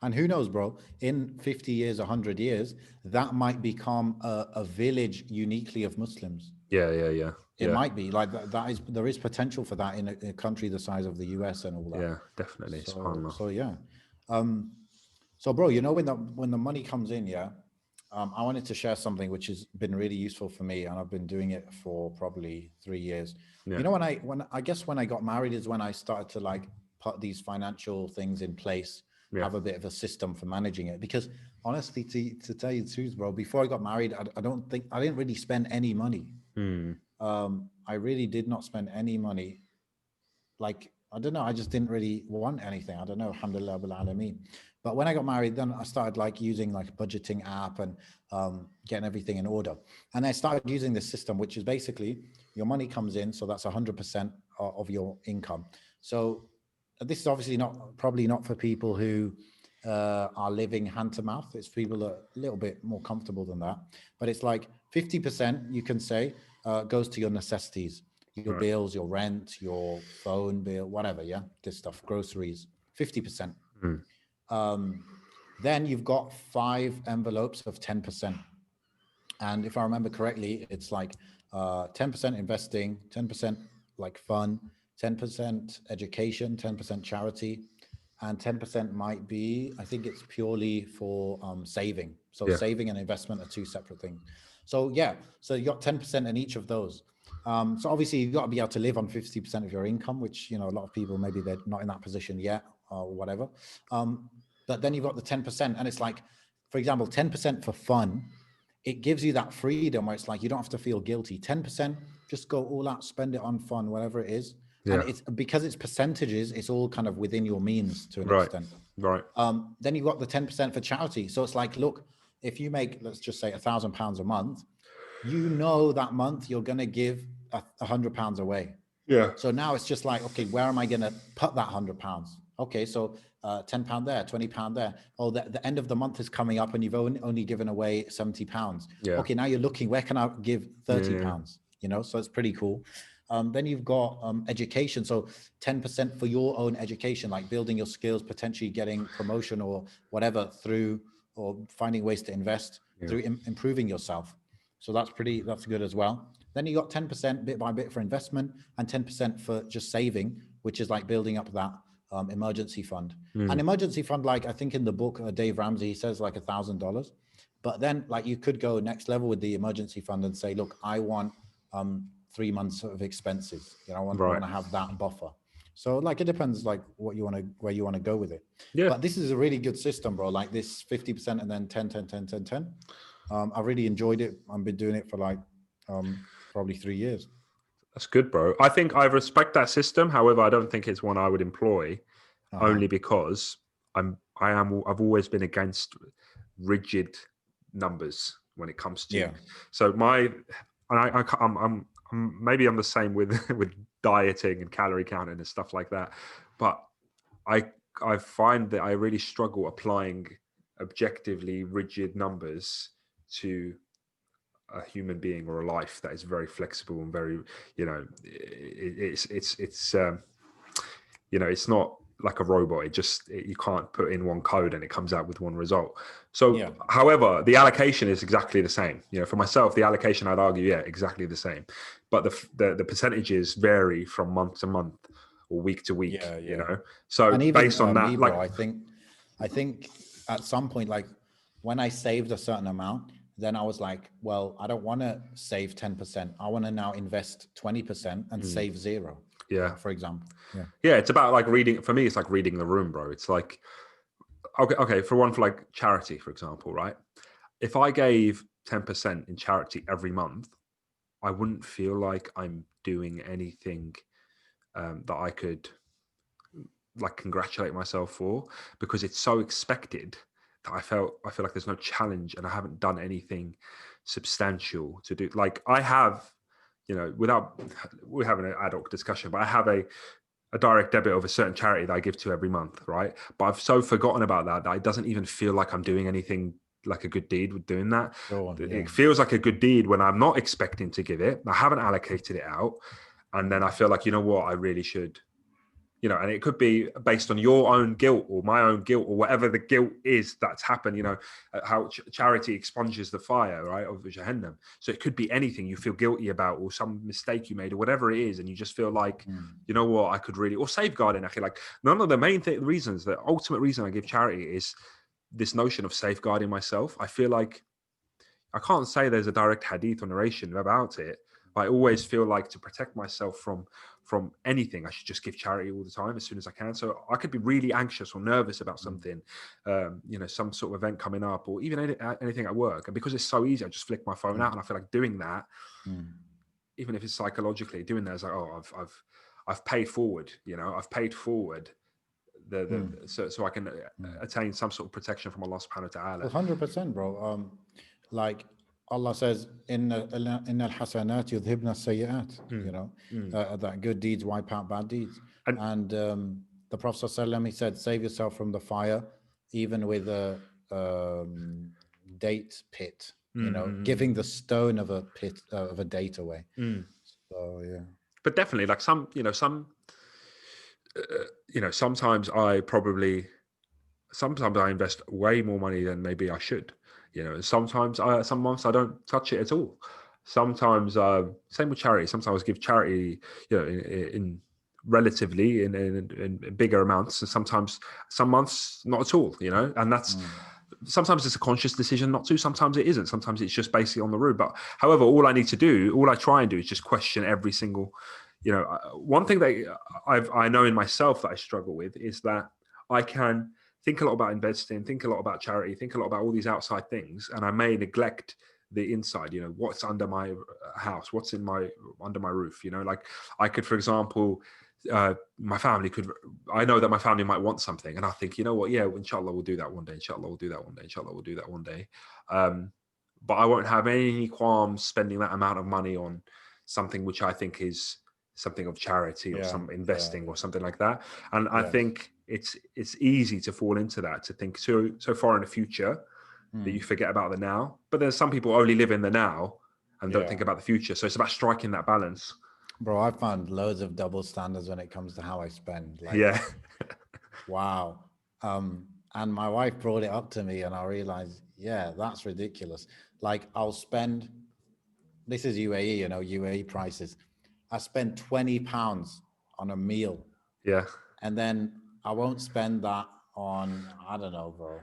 And who knows, bro, in 50 years, 100 years, that might become a village uniquely of Muslims. Yeah. It might be like there is potential for that in a country the size of the US and all that. Yeah, definitely. So yeah. So bro, you know, when the money comes in, I wanted to share something which has been really useful for me, and I've been doing it for probably 3 years. You know, when I got married is when I started to like put these financial things in place. Have a bit of a system for managing it, because honestly, to tell you the truth, bro, before I got married, I didn't really spend any money. I really did not spend any money. Like, I don't know, I just didn't really want anything. I don't know, alhamdulillah bil alameen. But when I got married, then I started like using like a budgeting app and getting everything in order. And I started using this system, which is basically your money comes in, so that's 100% of your income. So this is obviously probably not for people who are living hand to mouth. It's people that are a little bit more comfortable than that. But it's like 50%, you can say, goes to your necessities, your bills, your rent, your phone bill, whatever. Yeah, this stuff, groceries, 50%. Then you've got 5 envelopes of 10%. And if I remember correctly, it's like 10% investing, 10% like fun, 10% education, 10% charity, and 10% might be, I think it's purely for saving. So saving and investment are 2 separate things. So so you got 10% in each of those. So obviously you've got to be able to live on 50% of your income, which, you know, a lot of people, maybe they're not in that position yet or whatever. But then you've got the 10%, and it's like, for example, 10% for fun. It gives you that freedom where it's like, you don't have to feel guilty. 10%, just go all out, spend it on fun, whatever it is. And Yeah. it's because it's percentages, it's all kind of within your means to an Right. extent. Right. Then you've got the 10% for charity. So it's like, look, if you make, let's just say £1,000 a month, you know that month you're going to give £100 away. Yeah. So now it's just like, okay, where am I going to put that £100? Okay, so £10 there, £20 there. Oh, the end of the month is coming up and you've only given away £70. Yeah. Okay, now you're looking, where can I give £30? You know, so it's pretty cool. Then you've got education. So 10% for your own education, like building your skills, potentially getting promotion or whatever through, or finding ways to invest through improving yourself. So that's good as well. Then you got 10% bit by bit for investment and 10% for just saving, which is like building up that emergency fund. An emergency fund, like I think in the book, Dave Ramsey, he says like $1,000. But then like you could go next level with the emergency fund and say, look, I want 3 months of expenses. You know, I want to have that buffer. So like, it depends like where you want to go with it. Yeah. But this is a really good system, bro. Like this 50% and then 10, 10, 10, 10, 10. I really enjoyed it. I've been doing it for like probably 3 years. That's good, bro. I think I respect that system. However, I don't think it's one I would employ, only because I've always been against rigid numbers when it comes to. So I'm maybe I'm the same with with dieting and calorie counting and stuff like that, but I find that I really struggle applying objectively rigid numbers to a human being or a life that is very flexible and very, you know, it's you know, it's not like a robot. You can't put in one code and it comes out with one result. So, however, the allocation is exactly the same. You know, for myself, the allocation, I'd argue, exactly the same. But the percentages vary from month to month or week to week. You know, so and even, based on that, me, bro, I think at some point, like when I saved a certain amount, then I was like, well, I don't want to save 10%. I want to now invest 20% and save 0. Yeah. For example. Yeah. It's about like reading. For me, it's like reading the room, bro. It's like, okay. For like charity, for example, right? If I gave 10% in charity every month, I wouldn't feel like I'm doing anything that I could like congratulate myself for, because it's so expected that I feel like there's no challenge and I haven't done anything substantial to do. Like I have, you know, we're having an adult discussion, but I have a direct debit of a certain charity that I give to every month, right? But I've so forgotten about that it doesn't even feel like I'm doing anything like a good deed with doing that. It feels like a good deed when I'm not expecting to give it. I haven't allocated it out. And then I feel like, you know what, I really should, you know, and it could be based on your own guilt or my own guilt or whatever the guilt is that's happened, you know, how charity expunges the fire, right, of Jahannam. So it could be anything you feel guilty about or some mistake you made or whatever it is. And you just feel like, you know what, I could really, or safeguarding, actually, like none of the main reasons, the ultimate reason I give charity is this notion of safeguarding myself. I feel like, I can't say there's a direct hadith or narration about it, but I always feel like to protect myself from anything, I should just give charity all the time as soon as I can. So I could be really anxious or nervous about something, you know, some sort of event coming up or even anything at work. And because it's so easy, I just flick my phone out and I feel like doing that, even if it's psychologically doing that, is like, oh, I've paid forward, you know, I've paid forward so I can attain some sort of protection from Allah subhanahu wa ta'ala. 100%, bro. Like Allah says, in al hasanat yudhibna sayyat, you know, that good deeds wipe out bad deeds. And the Prophet ﷺ, he said, save yourself from the fire, even with a date pit, you know, giving the stone of a pit, of a date away. So, yeah. But definitely, like sometimes I invest way more money than maybe I should. You know, sometimes some months I don't touch it at all. Sometimes, same with charity. Sometimes I give charity, you know, in relatively in bigger amounts, and sometimes some months not at all. You know, and that's sometimes it's a conscious decision not to. Sometimes it isn't. Sometimes it's just basically on the route. But however, all I try and do is just question every single. You know, one thing that I know in myself that I struggle with is that I can think a lot about investing, think a lot about charity, think a lot about all these outside things, and I may neglect the inside. You know, what's under my house, what's under my roof. You know, like I could, for example, my family could, I know that my family might want something, and I think, you know what, yeah, inshallah we'll do that one day, inshallah we'll do that one day, inshallah we'll do that one day. But I won't have any qualms spending that amount of money on something which I think is something of charity or some investing or something like that. And I think it's easy to fall into that, to think so far in the future that you forget about the now. But there's some people only live in the now and don't think about the future. So it's about striking that balance. Bro, I found loads of double standards when it comes to how I spend. Like, Yeah. wow. And my wife brought it up to me, and I realized, yeah, that's ridiculous. Like, I'll spend, this is UAE, you know, UAE prices. I spend £20 on a meal. Yeah. And then I won't spend that on, I don't know, bro.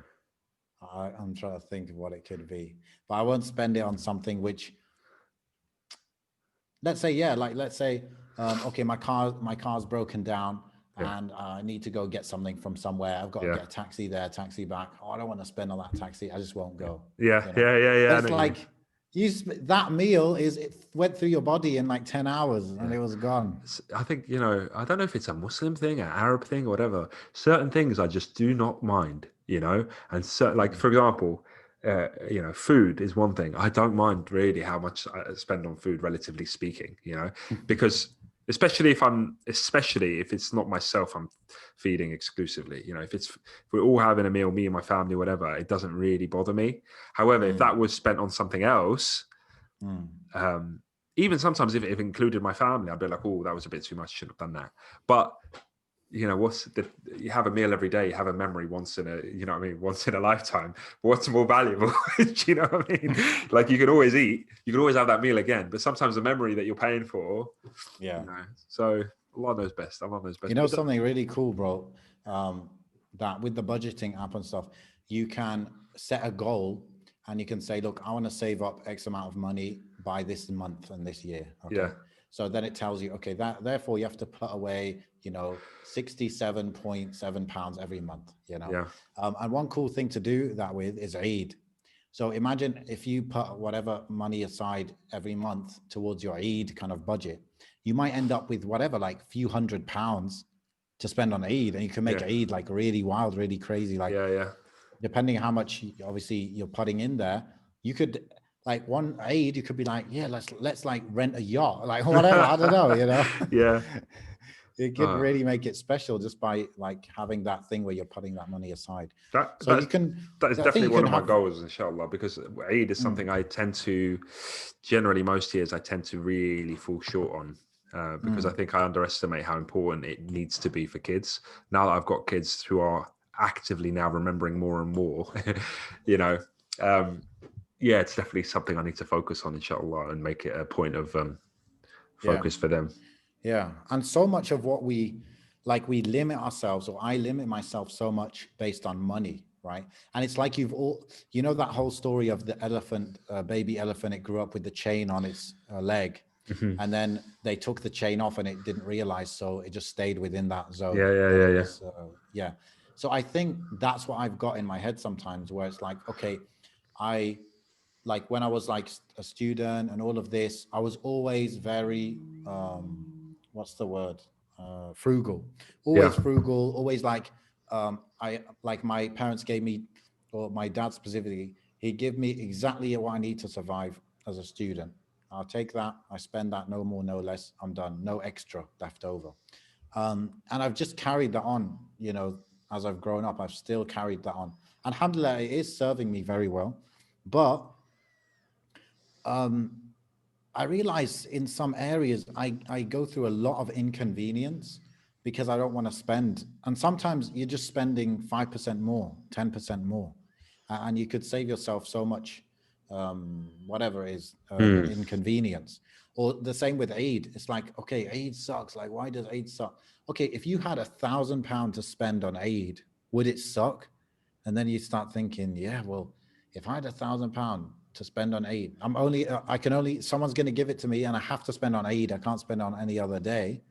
I'm trying to think of what it could be, but I won't spend it on something which, let's say, okay, my car's broken down and I need to go get something from somewhere. I've got to get a taxi there, taxi back. Oh, I don't want to spend on that taxi. I just won't go. Yeah. You know? Yeah. It's like that meal it went through your body in like 10 hours and it was gone. I think, you know, I don't know if it's a Muslim thing, an Arab thing, or whatever. Certain things I just do not mind, you know, and so, like, for example, you know, food is one thing. I don't mind really how much I spend on food, relatively speaking, you know, because especially if it's not myself I'm feeding exclusively, you know, if we're all having a meal, me and my family, whatever, it doesn't really bother me. However, if that was spent on something else, even sometimes if it included my family, I'd be like, oh, that was a bit too much, shouldn't have done that. But you know, you have a meal every day, you have a memory once in a lifetime. But what's more valuable? Do you know what I mean? Like, you can always eat, you can always have that meal again, but sometimes the memory that you're paying for, you know, so Allah knows best. You know, something really cool, bro, that with the budgeting app and stuff, you can set a goal and you can say, look, I want to save up X amount of money by this month and this year. Okay. Yeah. So then it tells you, okay, therefore you have to put away, you know, £67.7 every month, you know. Yeah. And one cool thing to do that with is Eid. So imagine if you put whatever money aside every month towards your Eid kind of budget, you might end up with whatever, like a few £100s to spend on Eid, and you can make Eid like really wild, really crazy. Like, depending how much obviously you're putting in there, you could, like, one Eid, you could be like, yeah, let's like rent a yacht, like whatever. I don't know, you know. Yeah. It could really make it special just by like having that thing where you're putting that money aside. That is definitely one of my goals, inshallah, because Eid is something I tend to, generally most years, I tend to really fall short on. Because I think I underestimate how important it needs to be for kids. Now that I've got kids who are actively now remembering more and more, you know, it's definitely something I need to focus on, inshallah, and make it a point of focus for them. Yeah. And so much of what we limit ourselves, or I limit myself so much based on money, right? And it's like you know, that whole story of the elephant, baby elephant, it grew up with the chain on its leg. And then they took the chain off and it didn't realize, so it just stayed within that zone. Yeah. So I think that's what I've got in my head sometimes, where it's like, okay, I, like, when I was like a student and all of this, I was always very, what's the word? Frugal, frugal, always like, my parents gave me, or my dad specifically, he gave me exactly what I need to survive as a student. I'll take that. I spend that, no more, no less. I'm done. No extra left over. And I've just carried that on, you know, as I've grown up, I've still carried that on. And alhamdulillah, it is serving me very well. But I realize in some areas, I go through a lot of inconvenience because I don't want to spend. And sometimes you're just spending 5% more, 10% more. And you could save yourself so much, whatever it is, inconvenience. Or the same with Eid. It's like, okay, Eid sucks. Like, why does Eid suck? Okay, if you had £1,000 to spend on Eid, would it suck? And then you start thinking, yeah, well, if I had £1,000 to spend on Eid, someone's going to give it to me and I have to spend on Eid. I can't spend on any other day.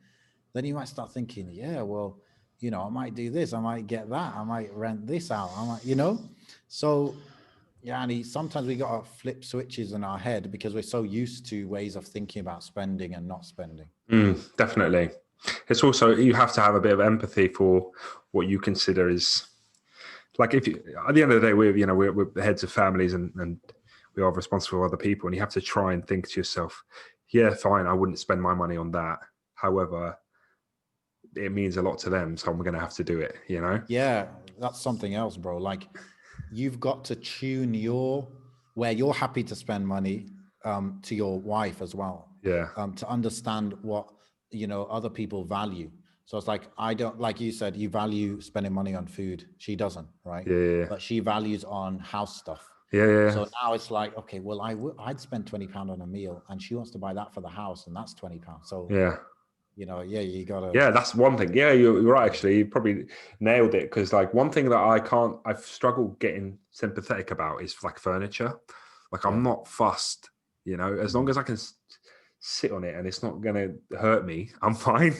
Then you might start thinking, yeah, well, you know, I might do this. I might get that. I might rent this out. I might, you know, so yeah. And sometimes we got to flip switches in our head because we're so used to ways of thinking about spending and not spending. Definitely. It's also, you have to have a bit of empathy for what you consider is, like, if you, at the end of the day, we're the heads of families, and we are responsible for other people, and you have to try and think to yourself, yeah, fine, I wouldn't spend my money on that. However, it means a lot to them, so I'm going to have to do it, Yeah, that's something else, bro. Like, you've got to tune where you're happy to spend money to your wife as well. Yeah. To understand what, other people value. So it's like, I don't, like you said, you value spending money on food. She doesn't, right? Yeah. But she values on house stuff. Yeah. So now it's like, okay, well, I'd spend £20 on a meal, and she wants to buy that for the house, and that's £20. So, Yeah. you gotta. Yeah, that's one thing. Yeah, you're right. Actually, you probably nailed it. Because, like, one thing that I've struggled getting sympathetic about is like furniture. Like, I'm not fussed, as long as I can sit on it and it's not going to hurt me, I'm fine.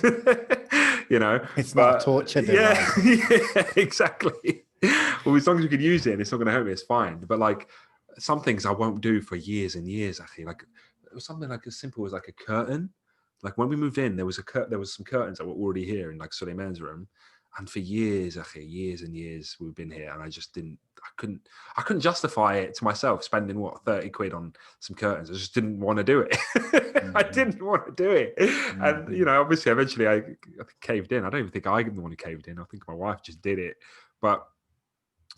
It's not a torture device. Yeah, exactly. Well, as long as you can use it and it's not going to hurt me, it's fine. But, like, some things I won't do for years and years. Actually, like, it was something like as simple as like a curtain. Like, when we moved in, there was some curtains that were already here in like Suleiman's room, and for years and years we've been here, and I couldn't justify it to myself spending what, 30 quid on some curtains. I just didn't want to do it. I didn't want to do it, and obviously eventually I caved in. I don't even think I'm the one who caved in. I think my wife just did it, but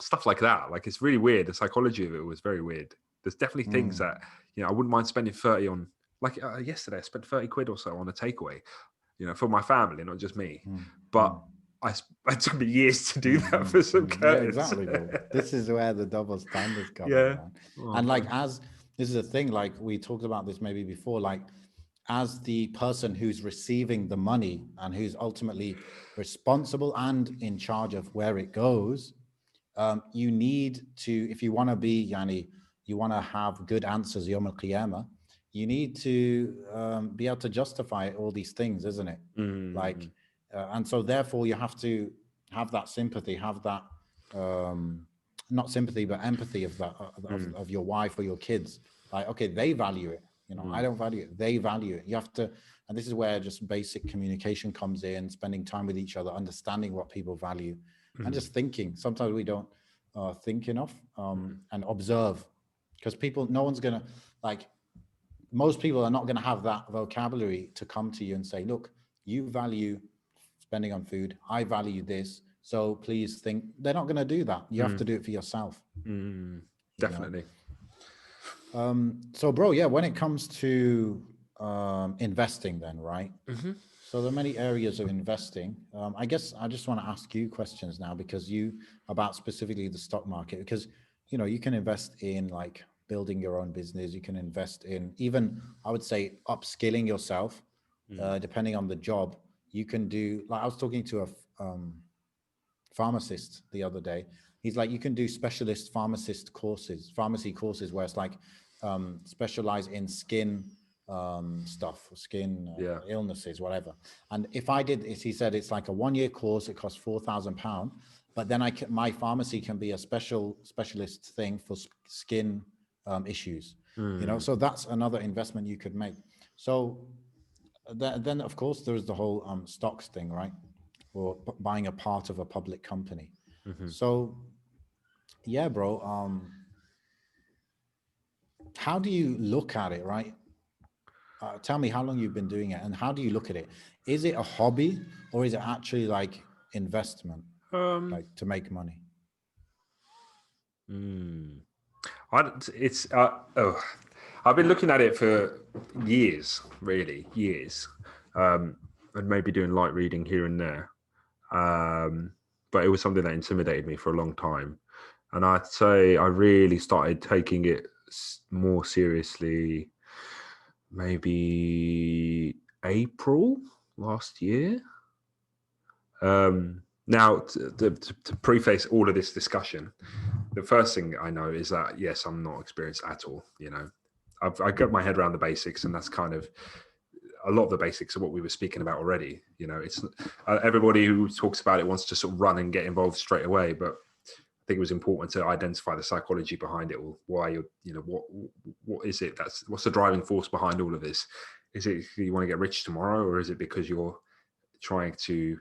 stuff like that, like, it's really weird. The psychology of it was very weird. There's definitely things that I wouldn't mind spending 30 on. Like, yesterday, I spent 30 quid or so on a takeaway, for my family, not just me. But it took me years to do that for some curtains. Yeah, exactly, bro. This is where the double standards come in, Yeah. man. And like, this is a thing, like we talked about this maybe before, like, as the person who's receiving the money and who's ultimately responsible and in charge of where it goes, you need to, if you want to be, you want to have good answers, Yom Al-Qiyamah, you need to be able to justify all these things, isn't it? Like, and so therefore you have to have that sympathy, have that, not sympathy, but empathy of that, of your wife or your kids. Like, okay, they value it. I don't value it. They value it. You have to, and this is where just basic communication comes in, spending time with each other, understanding what people value, and just thinking. Sometimes we don't think enough and observe, because no one's going to, like, most people are not going to have that vocabulary to come to you and say, look, you value spending on food, I value this, so please think. They're not going to do that. You have to do it for yourself. Definitely. So, bro, yeah, when it comes to investing then, right? So there are many areas of investing. I guess I just want to ask you questions now, because about specifically the stock market, because, you can invest in like building your own business. You can invest in even, I would say, upskilling yourself, depending on the job. You can do, like, I was talking to a pharmacist the other day. He's like, you can do specialist pharmacy courses where it's like specialize in skin stuff, skin illnesses, whatever. And if I did it, he said it's like a 1-year course. It costs £4,000, but then my pharmacy can be a specialist thing for skin issues. So that's another investment you could make. So then of course there's the whole stocks thing, right? Or buying a part of a public company. So yeah, bro, how do you look at it, right? Tell me how long you've been doing it, and how do you look at it? Is it a hobby, or is it actually like investment, like to make money? I've been looking at it for years, really, years, and maybe doing light reading here and there. But it was something that intimidated me for a long time. And I'd say I really started taking it more seriously maybe April last year. Now, to preface all of this discussion, the first thing I know is that, yes, I'm not experienced at all. I got my head around the basics, and that's kind of a lot of the basics of what we were speaking about already. It's everybody who talks about it wants to sort of run and get involved straight away, but I think it was important to identify the psychology behind it, or why what is it, what's the driving force behind all of this? Is it you want to get rich tomorrow, or is it because you're trying to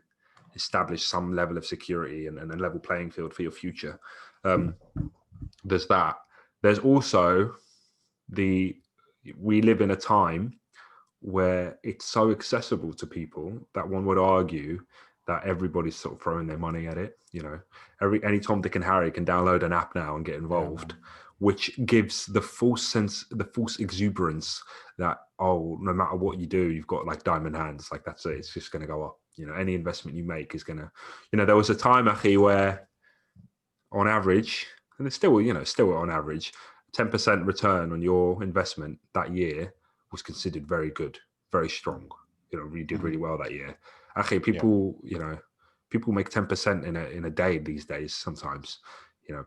establish some level of security and a level playing field for your future. There's that. There's also we live in a time where it's so accessible to people that one would argue that everybody's sort of throwing their money at it. You know, any Tom, Dick, and Harry can download an app now and get involved, which gives the false exuberance that, oh, no matter what you do, you've got like diamond hands. Like that's it. It's just going to go up. You know, any investment you make is going to, you know, there was a time, Akhi, where on average, and it's still, you know, still on average, 10% return on your investment that year was considered very good, very strong. You know, you did really well that year. Actually, people, you know, people make 10% in a day these days. Sometimes, you know,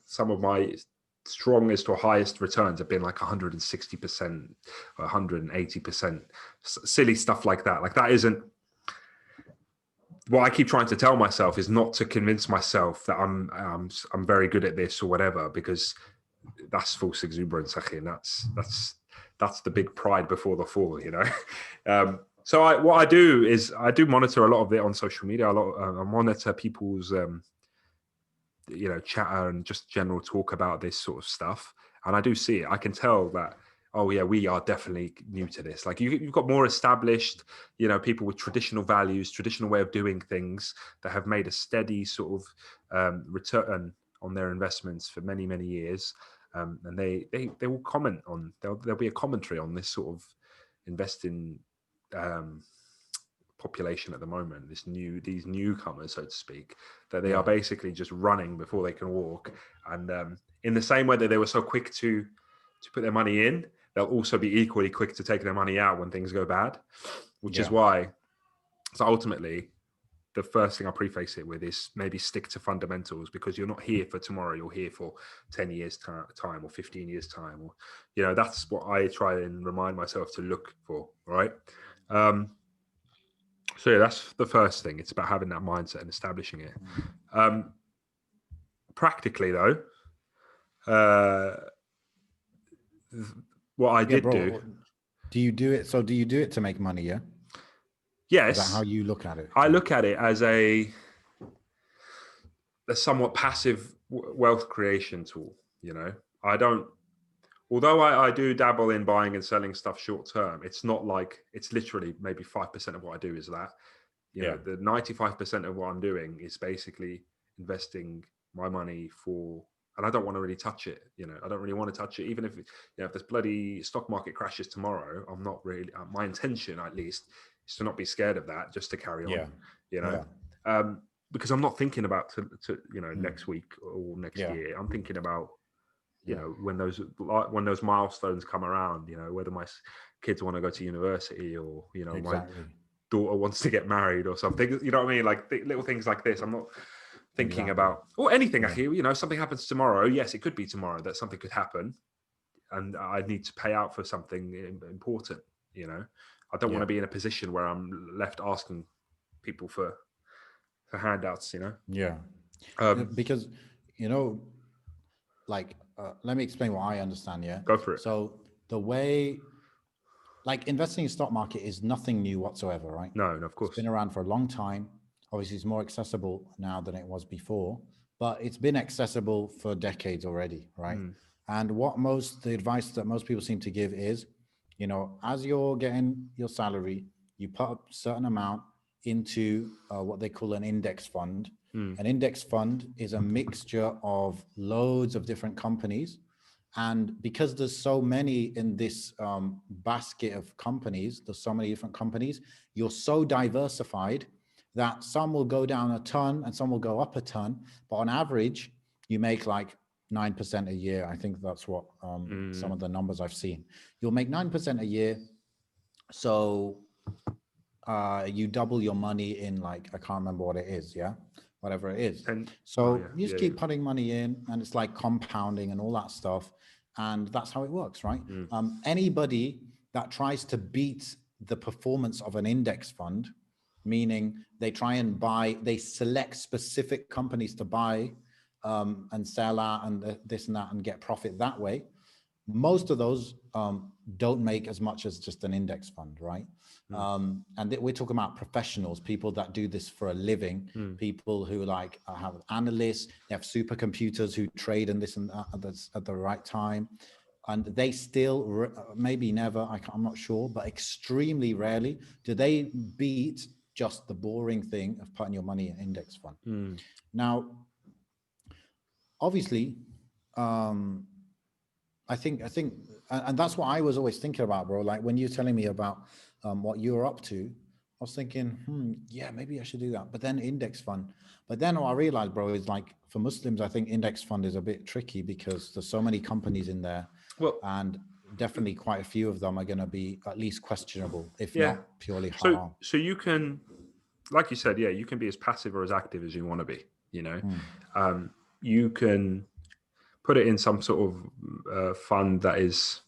some of my strongest or highest returns have been like 160%, 180%, silly stuff like that. Like that isn't. What I keep trying to tell myself is not to convince myself that I'm very good at this or whatever, because that's false exuberance, and that's the big pride before the fall, you know. So what I do is I do monitor a lot of it on social media. I monitor people's you know, chatter and just general talk about this sort of stuff, and I do see it. I can tell that, oh yeah, we are definitely new to this. Like you've got more established, you know, people with traditional values, traditional way of doing things that have made a steady sort of return on their investments for many, many years. And they will comment on, there'll be a commentary on this sort of investing population at the moment, these newcomers, so to speak, that they are basically just running before they can walk. And in the same way that they were so quick to put their money in, they'll also be equally quick to take their money out when things go bad, which is why. So ultimately, the first thing I preface it with is maybe stick to fundamentals, because you're not here for tomorrow. You're here for 10 years time or 15 years time. Or, you know, that's what I try and remind myself to look for. Right. So yeah, that's the first thing. It's about having that mindset and establishing it. Practically though, what I did do you do it? So do you do it to make money? Yeah. Yes. Is that how you look at it? I look at it as a somewhat passive wealth creation tool. You know, although I do dabble in buying and selling stuff short term, it's not like, it's literally maybe 5% of what I do is that. You know, the 95% of what I'm doing is basically investing my money and I don't want to really touch it. You know, I don't really want to touch it. Even if, you know, if this bloody stock market crashes tomorrow, I'm not really, my intention at least is to not be scared of that, just to carry on, you know, because I'm not thinking about to you know, next week or next year. I'm thinking about, you know, when those milestones come around, you know, whether my kids want to go to university or, you know, my daughter wants to get married or something, you know what I mean? Like little things like this. I'm not thinking about, or anything. Actually, you know, something happens tomorrow. Yes, it could be tomorrow that something could happen, and I need to pay out for something important. You know, I don't want to be in a position where I'm left asking people for handouts. You know, because, you know, like let me explain what I understand. Yeah, go for it. So the way, like, investing in stock market is nothing new whatsoever, right? No, of course. It's been around for a long time. Obviously, it's more accessible now than it was before, but it's been accessible for decades already, right? And the advice that most people seem to give is, you know, as you're getting your salary, you put a certain amount into what they call an index fund. An index fund is a mixture of loads of different companies. And because there's so many in this basket of companies, there's so many different companies, you're so diversified that some will go down a ton and some will go up a ton. But on average, you make like 9% a year. I think that's what some of the numbers I've seen. You'll make 9% a year. So you double your money in, like, I can't remember what it is. Yeah. Whatever it is. So you just keep putting money in, and it's like compounding and all that stuff. And that's how it works, right? Anybody that tries to beat the performance of an index fund, meaning they select specific companies to buy and sell at and this and that and get profit that way. most of those don't make as much as just an index fund, right? We're talking about professionals, people that do this for a living, people who like have analysts, they have supercomputers who trade and this and that at the right time. And they still, maybe never, I'm not sure, but extremely rarely do they beat just the boring thing of putting your money in an index fund. Now, obviously, I think, and that's what I was always thinking about, bro. Like when you're telling me about what you're up to, I was thinking, yeah, maybe I should do that. But then index fund. But then what I realized, bro, is like for Muslims, I think index fund is a bit tricky because there's so many companies in there, and definitely quite a few of them are going to be at least questionable, if not purely haram. So you can, like you said, you can be as passive or as active as you want to be. You know, you can put it in some sort of fund that is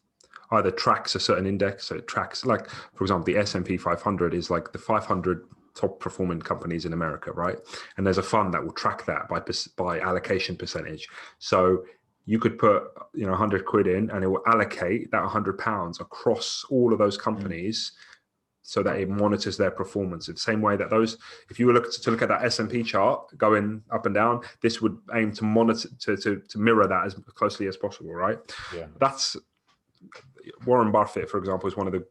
either tracks a certain index. So it tracks, like, for example, the S&P 500 is like the 500 top performing companies in America, right? And there's a fund that will track that by allocation percentage. So you could put, 100 quid in and it will allocate that £100 across all of those companies so that it monitors their performance in the same way that those, if you were to look at that S&P chart going up and down, this would aim to monitor, to mirror that as closely as possible, right? Yeah. That's Warren Buffett, for example, is one of the,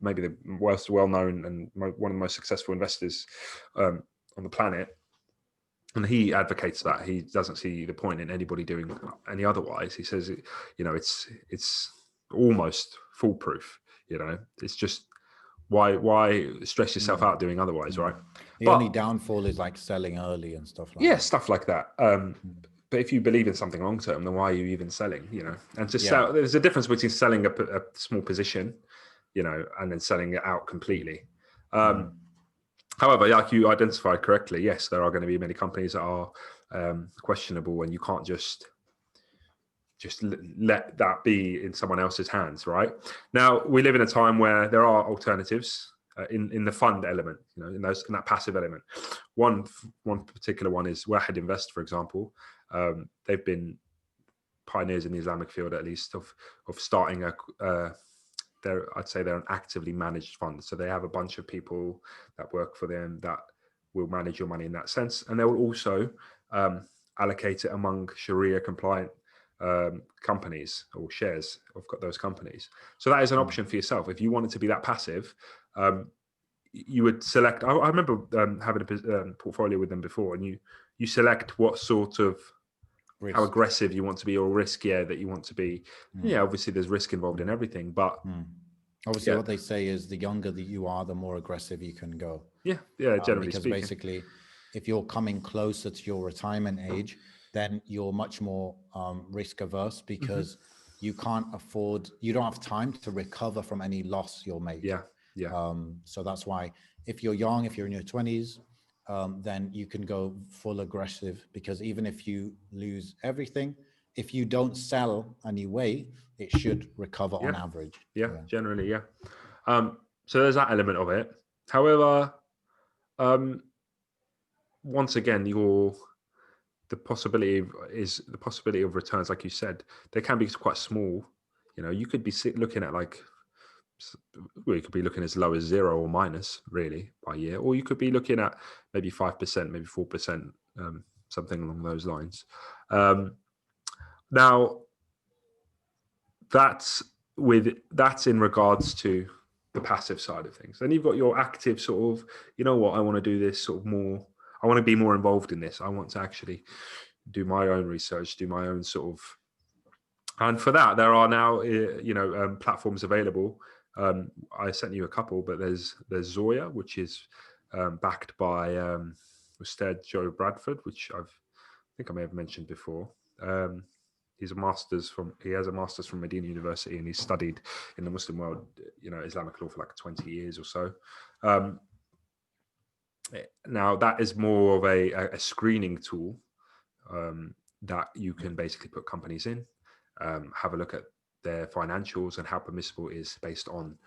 maybe the most well-known and one of the most successful investors on the planet. And he advocates that. He doesn't see the point in anybody doing any otherwise. He says, it's almost foolproof. It's just, why stress yourself out doing otherwise, right? The only downfall is like selling early and stuff like that. Stuff like that. But if you believe in something long term, then why are you even selling? And to sell, there's a difference between selling a small position, and then selling it out completely. However, like you identified correctly, yes, there are going to be many companies that are questionable, and you can't just let that be in someone else's hands, right? Now, we live in a time where there are alternatives in the fund element, in that passive element. One particular one is Wahed Invest, for example. They've been pioneers in the Islamic field, at least, of starting I'd say they're an actively managed fund. So they have a bunch of people that work for them that will manage your money in that sense, and they will also allocate it among Sharia compliant companies or shares of those companies. So that is an option for yourself. If you wanted to be that passive, you would select. I remember having a portfolio with them before, and you select what sort of risk, how aggressive you want to be, or riskier that you want to be. Obviously there's risk involved in everything, but obviously what they say is the younger that you are, the more aggressive you can go. Generally because speaking. Basically, if you're coming closer to your retirement age, then you're much more risk averse, because you don't have time to recover from any loss you'll make. So that's why if you're young, if you're in your 20s, then you can go full aggressive, because even if you lose everything, if you don't sell and you wait, it should recover on average. Generally. So there's that element of it. However, once again, the possibility of returns, like you said, they can be quite small. You could be looking at you could be looking as low as 0 or minus, really, by year, or you could be looking at maybe 5%, maybe 4%, something along those lines. Now, that's in regards to the passive side of things. Then you've got your active sort of, I want to do this sort of more. I want to be more involved in this. I want to actually do my own research, do my own sort of, and for that, there are now, platforms available. I sent you a couple, but there's Zoya, which is backed by Usted Joe Bradford, which I think I may have mentioned before. He has a master's from Medina University, and he's studied in the Muslim world, Islamic law for like 20 years or so. Now that is more of a screening tool that you can basically put companies in, have a look at their financials and how permissible it is based on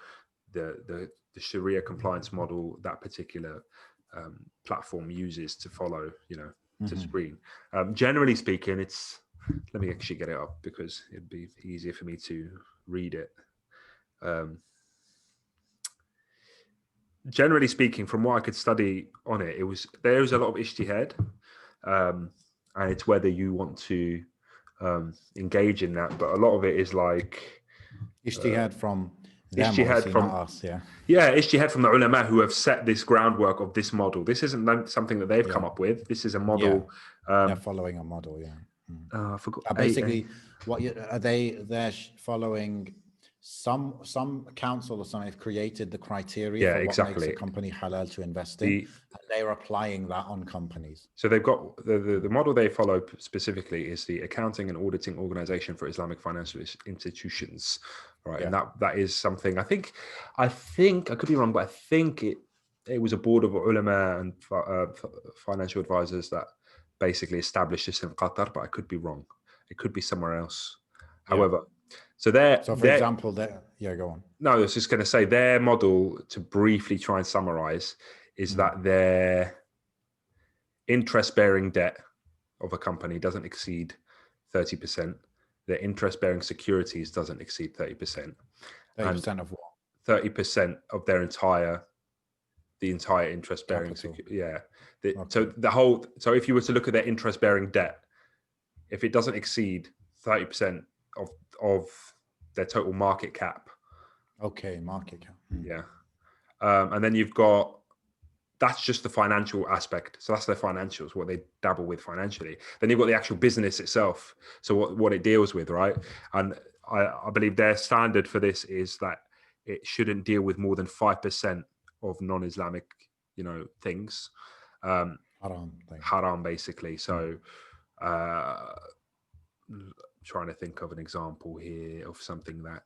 the Sharia compliance model that particular platform uses to follow, to screen. Generally speaking, it's let me actually get it up because it'd be easier for me to read it. Generally speaking, from what I could study on it, there's a lot of ijtihad, and it's whether you want to engage in that. But a lot of it is like Ijtihad from them, ijtihad obviously, from not us. Yeah. ijtihad from the ulama who have set this groundwork of this model. This isn't something that they've come up with. This is a model. They're following a model. Yeah. I forgot. Basically, they're following some council or something have created the criteria for what makes a company halal to invest in, and they're applying that on companies. So they've got the model they follow specifically is the Accounting and Auditing Organization for Islamic Financial Institutions, right? And that is something I think I could be wrong, but I think it was a board of ulama and financial advisors that basically established this in Qatar, but I could be wrong. It could be somewhere else. However, so for example, go on. No, I was just going to say their model, to briefly try and summarize, is that their interest-bearing debt of a company doesn't exceed 30%. Their interest-bearing securities doesn't exceed 30%. 30% of what? 30% of their entire interest-bearing security. Yeah. So if you were to look at their interest-bearing debt, if it doesn't exceed 30% of their total market cap. Okay, market cap. Yeah. And then you've got, that's just the financial aspect. So that's their financials, what they dabble with financially. Then you've got the actual business itself. So what it deals with, right? And I believe their standard for this is that it shouldn't deal with more than 5% of non-Islamic, things. Haram, basically. So trying to think of an example here of something that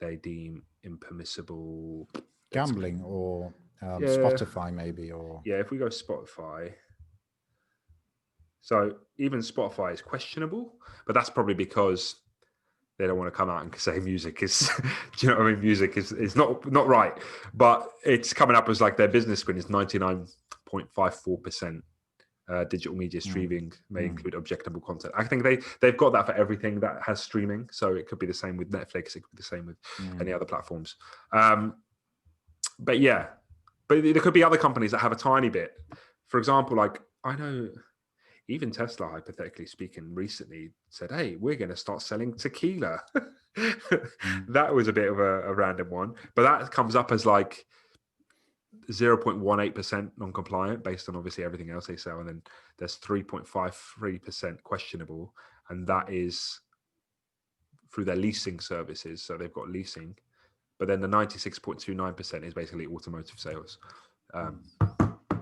they deem impermissible. Gambling or Spotify maybe, or if we go Spotify. So even Spotify is questionable, but that's probably because they don't want to come out and say music is, do you know what I mean? Music is not right, but it's coming up as like their business screen is 99.54%. Digital media streaming may include objectionable content. I think they've got that for everything that has streaming. So it could be the same with Netflix. It could be the same with any other platforms. But there could be other companies that have a tiny bit. For example, like I know even Tesla, hypothetically speaking, recently said, hey, we're going to start selling tequila. That was a bit of a random one, but that comes up as like 0.18% non-compliant based on obviously everything else they sell, and then there's 3.53% questionable, and that is through their leasing services. So they've got leasing, but then the 96.29% is basically automotive sales.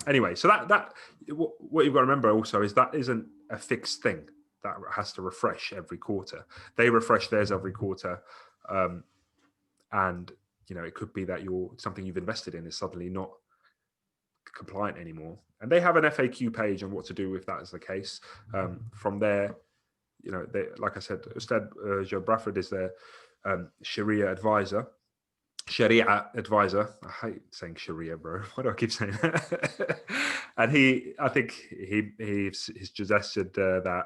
Anyway, so that what you've got to remember also is that isn't a fixed thing that has to refresh every quarter. They refresh theirs every quarter, and it could be that something you've invested in is suddenly not compliant anymore. And they have an FAQ page on what to do if that is the case. From there, they, like I said, Ustad Joe Bradford is their Sharia advisor. I hate saying Sharia, bro. Why do I keep saying that? And I think he's suggested that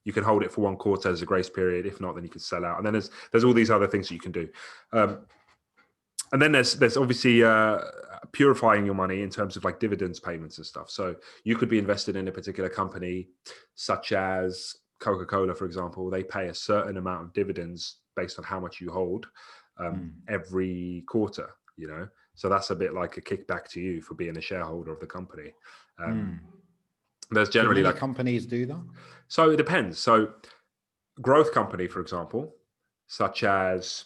you can hold it for 1 quarter as a grace period. If not, then you can sell out. And then there's all these other things that you can do. And then there's obviously purifying your money in terms of like dividends payments and stuff. So you could be invested in a particular company, such as Coca-Cola, for example. They pay a certain amount of dividends based on how much you hold every quarter, So that's a bit like a kickback to you for being a shareholder of the company. There's generally like companies do that. So it depends. So growth company, for example, such as,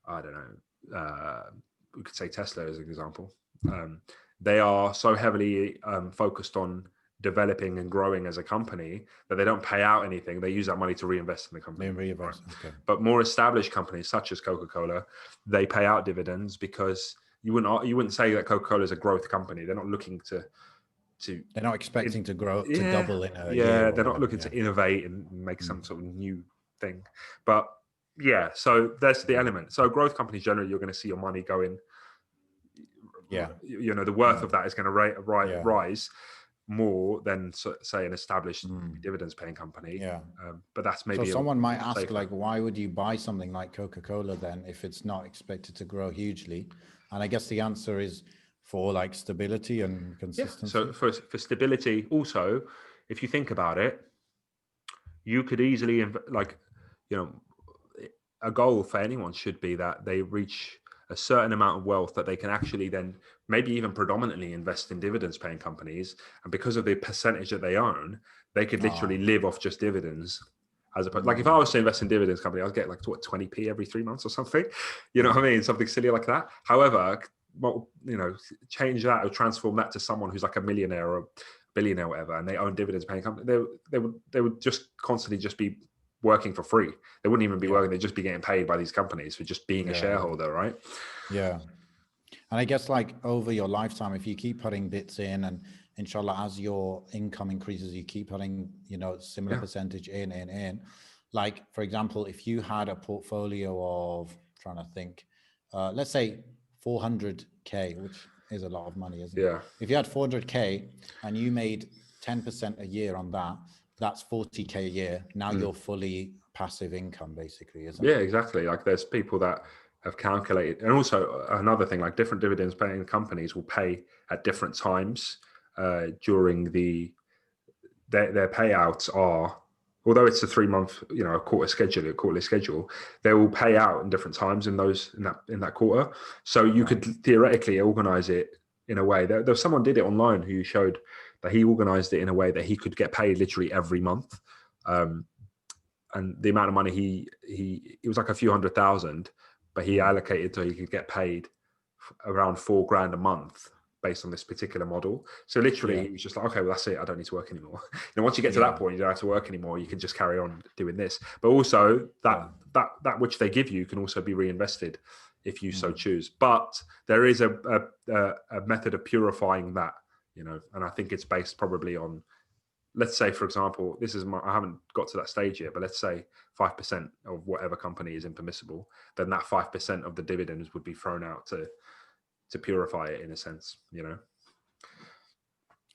I don't know, we could say Tesla as an example. They are so heavily focused on developing and growing as a company that they don't pay out anything. They use that money to reinvest in the company. Okay. But more established companies such as Coca-Cola, they pay out dividends because you wouldn't say that Coca-Cola is a growth company. They're not looking to they're not expecting to grow to double in a year. Yeah, they're not looking to innovate and make some sort of new thing. But yeah, so that's the element. So growth companies, generally, you're going to see your money going. Yeah, the worth of that is going to rise. more than say an established dividends paying company. Yeah. But that's So maybe someone might ask, safer. like, why would you buy something like Coca-Cola then if it's not expected to grow hugely? And I guess the answer is for like stability and Yeah. consistency. So for stability, also, if you think about it, you could easily a goal for anyone should be that they reach a certain amount of wealth that they can actually then maybe even predominantly invest in dividends paying companies. And because of the percentage that they own, they could literally live off just dividends. As opposed, like if I was to invest in dividends company, I'd get like 20p every 3 months or something. You know what I mean? Something silly like that. However, change that or transform that to someone who's like a millionaire or a billionaire or whatever, and they own dividends paying company, they would just constantly just be working for free. They wouldn't even be working. They'd just be getting paid by these companies for just being a shareholder, right? Yeah. And I guess like over your lifetime, if you keep putting bits in, and inshallah, as your income increases, you keep putting, similar percentage in. Like, for example, if you had a portfolio of, trying to think, let's say 400K, which is a lot of money, isn't it? If you had 400K and you made 10% a year on that, that's 40K a year. Now you're fully passive income, basically, isn't it? Yeah, exactly. Like there's people that have calculated, and also another thing, like different dividends paying companies will pay at different times during their payouts are, although it's a 3-month, a quarterly schedule, they will pay out in different times in that quarter. So you could theoretically organize it in a way there was someone did it online who showed that he organized it in a way that he could get paid literally every month. And the amount of money it was like a few $100,000, but he allocated so he could get paid around $4,000 a month based on this particular model. So literally he was just like, okay, well, that's it. I don't need to work anymore. Once you get to that point, you don't have to work anymore. You can just carry on doing this. But also that which they give you can also be reinvested if you so choose. But there is a method of purifying that, and I think it's based probably on, let's say, for example, I haven't got to that stage yet, but let's say 5% of whatever company is impermissible, then that 5% of the dividends would be thrown out to purify it in a sense,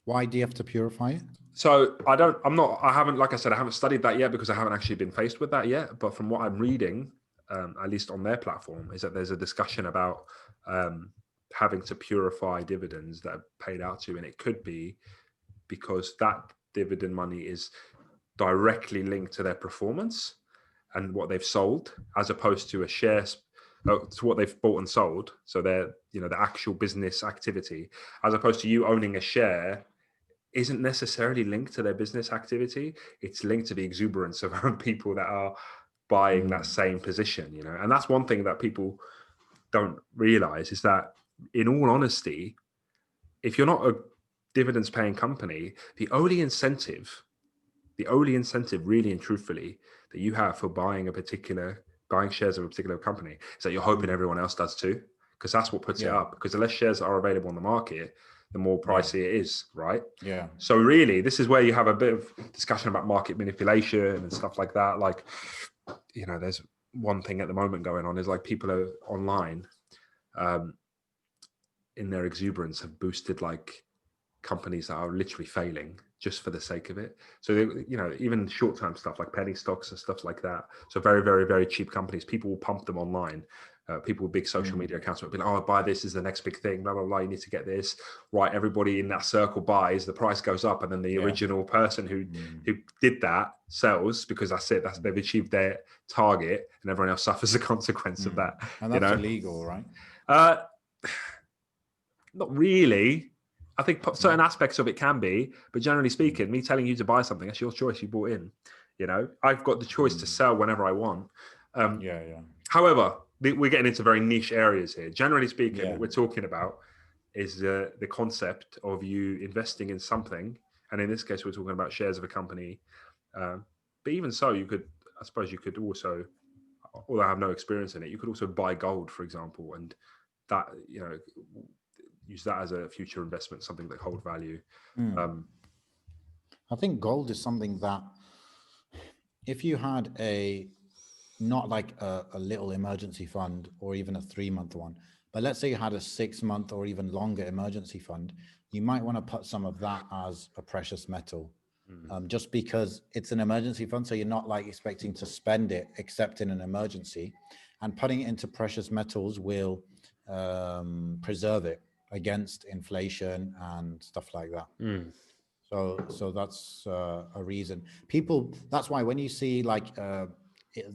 Why do you have to purify it? So I haven't studied that yet because I haven't actually been faced with that yet. But from what I'm reading, at least on their platform, is that there's a discussion about having to purify dividends that are paid out to, and it could be because that dividend money is directly linked to their performance and what they've sold, as opposed to to what they've bought and sold. So they're, the actual business activity, as opposed to you owning a share, isn't necessarily linked to their business activity. It's linked to the exuberance of people that are buying that same position, and that's one thing that people don't realize, is that in all honesty, if you're not a dividends paying company, the only incentive really and truthfully that you have for buying shares of a particular company is that you're hoping everyone else does too, because that's what puts it up. Because the less shares are available on the market, the more pricey it is, right? Yeah. So really, this is where you have a bit of discussion about market manipulation and stuff like that. Like, there's one thing at the moment going on is like people are online in their exuberance have boosted like companies that are literally failing just for the sake of it. So even short-term stuff like penny stocks and stuff like that. So very, very, very cheap companies, people will pump them online. People with big social media accounts will be like, "Oh, buy this is the next big thing, blah blah blah. You need to get this." Right, everybody in that circle buys. The price goes up, and then the original person who did that sells because they've achieved their target, and everyone else suffers the consequence of that. And that's illegal, right? Not really. I think certain aspects of it can be, but generally speaking, me telling you to buy something, that's your choice. You bought in. I've got the choice to sell whenever I want. However, we're getting into very niche areas here. Generally speaking, what we're talking about is the concept of you investing in something, and in this case, we're talking about shares of a company. But even so, I suppose you could also, although I have no experience in it, you could also buy gold, for example, and that use that as a future investment, something that hold value. I think gold is something that if you had not like a little emergency fund or even a 3-month one, but let's say you had a 6-month or even longer emergency fund, you might want to put some of that as a precious metal, Mm. just because it's an emergency fund. So you're not like expecting to spend it except in an emergency, and putting it into precious metals will preserve it against inflation and stuff like that. Mm. So that's a reason. People, that's why when you see like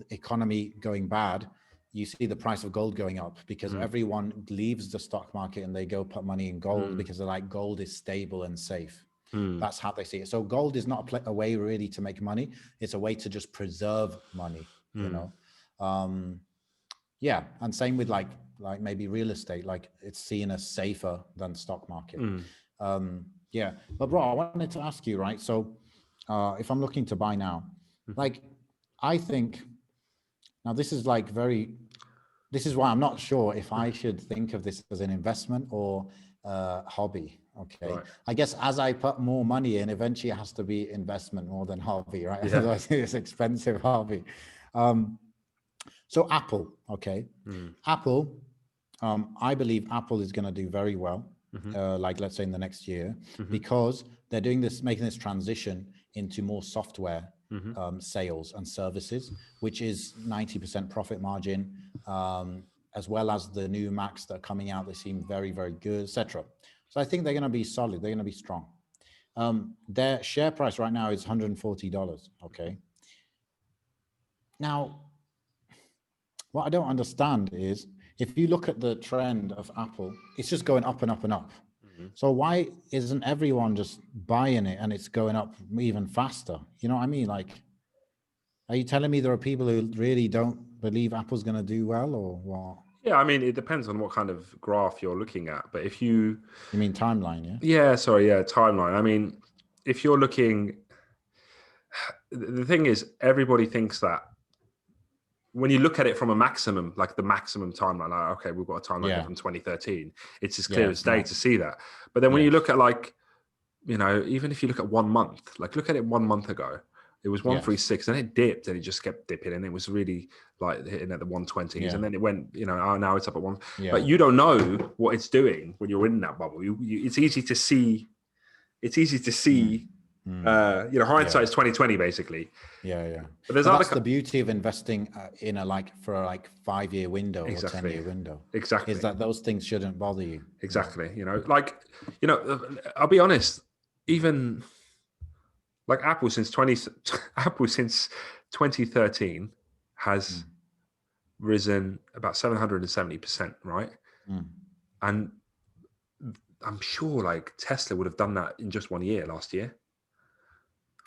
economy going bad, you see the price of gold going up, because everyone leaves the stock market and they go put money in gold because they're like, gold is stable and safe. That's how they see it. So gold is not a way really to make money. It's a way to just preserve money, you know? Yeah. And same with like maybe real estate, like it's seen as safer than stock market. Yeah. But bro, I wanted to ask you, right? So if I'm looking to buy now, like I think now this is like this is why I'm not sure if I should think of this as an investment or hobby. Okay. Right. I guess as I put more money in, eventually it has to be investment more than hobby, right? Yeah. Otherwise it's expensive hobby. So Apple, okay. Apple, I believe Apple is going to do very well, like let's say in the next year, because they're doing this, making this transition into more software sales and services, which is 90% profit margin, as well as the new Macs that are coming out. They seem very, very good, etc. So I think they're going to be solid. They're going to be strong. Their share price right now is $140. Okay. Now, what I don't understand is if you look at the trend of Apple, it's just going up and up and up. So why isn't everyone just buying it and it's going up even faster? You know what I mean? Like, are you telling me there are people who really don't believe Apple's going to do well, or what? Yeah, I mean, it depends on what kind of graph you're looking at. But if you mean timeline, yeah? Yeah, sorry, yeah, timeline. I mean, if you're looking, the thing is, everybody thinks that when you look at it from a maximum, like the maximum timeline, like, okay, we've got a timeline here from 2013. It's as clear as day to see that. But then when you look at like, even if you look at 1 month, like look at it 1 month ago, it was 136 and it dipped and it just kept dipping and it was really like hitting at the 120s and then it went, now it's up at one. But you don't know what it's doing when you're in that bubble. It's easy to see. It's easy to see. Hindsight is 2020 basically. Yeah. But there's that's the beauty of investing in a 5-year window or 10-year window. Exactly. Is that those things shouldn't bother you. Exactly. I'll be honest, even like Apple since 2013 has risen about 770%, right? And I'm sure like Tesla would have done that in just 1 year last year.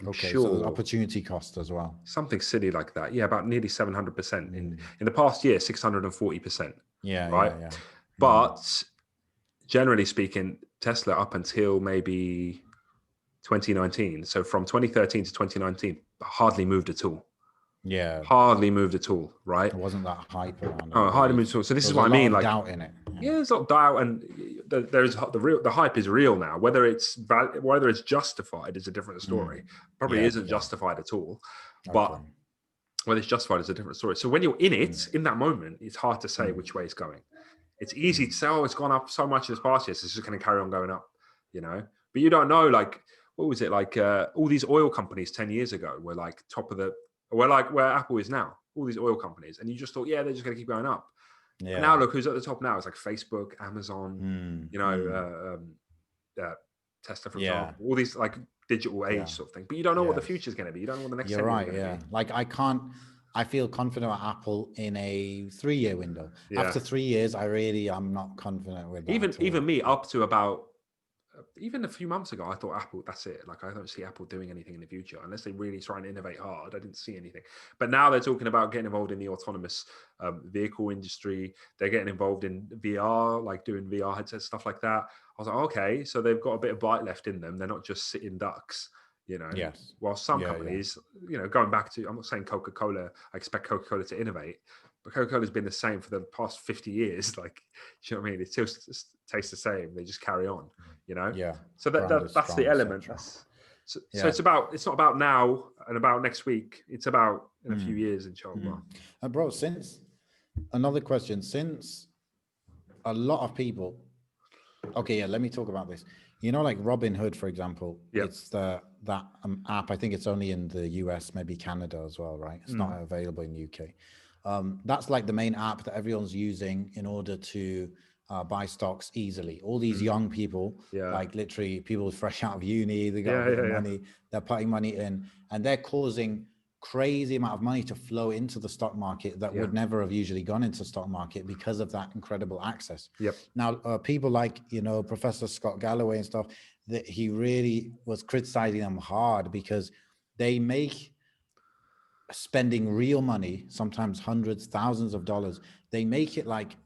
Okay, so there's opportunity cost as well. Something silly like that. Yeah, about nearly 700%. In the past year, 640%. Yeah, right? Yeah. But generally speaking, Tesla up until maybe 2019, so from 2013 to 2019, hardly moved at all. Yeah. Hardly moved at all, right? It wasn't that hype around it. Oh, hardly moved at all. So this is what I mean. Like doubt in it. Yeah, there's a lot of doubt, and there's the hype is real now. Whether it's justified is a different story. Probably isn't justified at all, but whether it's justified is a different story. So when you're in it, in that moment, it's hard to say which way it's going. It's easy to say, oh, it's gone up so much this past year, so it's just going to carry on going up, But you don't know, like, what was it like? All these oil companies 10 years ago were like top of where Apple is now. All these oil companies, and you just thought, yeah, they're just going to keep going up. Yeah. And now look who's at the top now. It's like Facebook, Amazon, Tesla, for example. All these like digital age sort of thing. But you don't know what the future is going to be. You don't know what the next. You're right. Yeah. Be. Like I feel confident about Apple in a 3-year window. Yeah. After 3 years, I'm not confident with that. Even me up to about. Even a few months ago, I thought Apple, that's it. Like, I don't see Apple doing anything in the future unless they really try and innovate hard. I didn't see anything. But now they're talking about getting involved in the autonomous vehicle industry. They're getting involved in VR, like doing VR headsets, stuff like that. I was like, okay, so they've got a bit of bite left in them. They're not just sitting ducks, Yes. While some companies, going back to, I'm not saying Coca-Cola, I expect Coca-Cola to innovate. But Coca-Cola's been the same for the past 50 years. Like, you know what I mean? It still tastes the same. They just carry on, Yeah. So that's the element. So it's not about now and about next week. It's about in a few years, inshallah. And bro, another question, since a lot of people, let me talk about this. You know, like Robinhood, for example, Yep. it's that app. I think it's only in the US, maybe Canada as well, right? It's not available in UK. That's like the main app that everyone's using in order to buy stocks easily. All these young people, Yeah. like literally people fresh out of uni, they got Yeah, a bit yeah, of yeah. money, they're putting money in, and they're causing crazy amount of money to flow into the stock market that would never have usually gone into stock market because of that incredible access. Yep. Now, people like, you know, Professor Scott Galloway and stuff, that he really was criticizing them hard because they make spending real money, sometimes hundreds, thousands of dollars. They make it like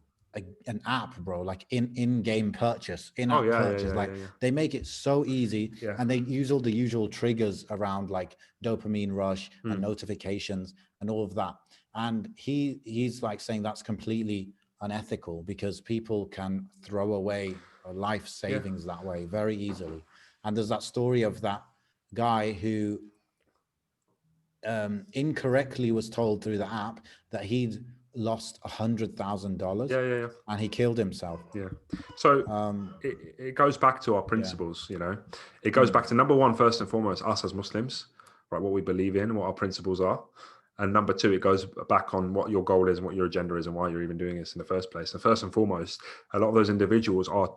an app, bro, like in-game purchase, in-app purchase. Like they make it so easy, and they use all the usual triggers around like dopamine rush and notifications and all of that. And he's like saying that's completely unethical because people can throw away life savings that way very easily. And there's that story of that guy who incorrectly was told through the app that he'd lost $100,000 and he killed himself. So it goes back to our principles, you know. It goes back to number one, first and foremost, us as Muslims, right? What we believe in, what our principles are. And number two, it goes back on what your goal is and what your agenda is and why you're even doing this in the first place. And first and foremost, a lot of those individuals are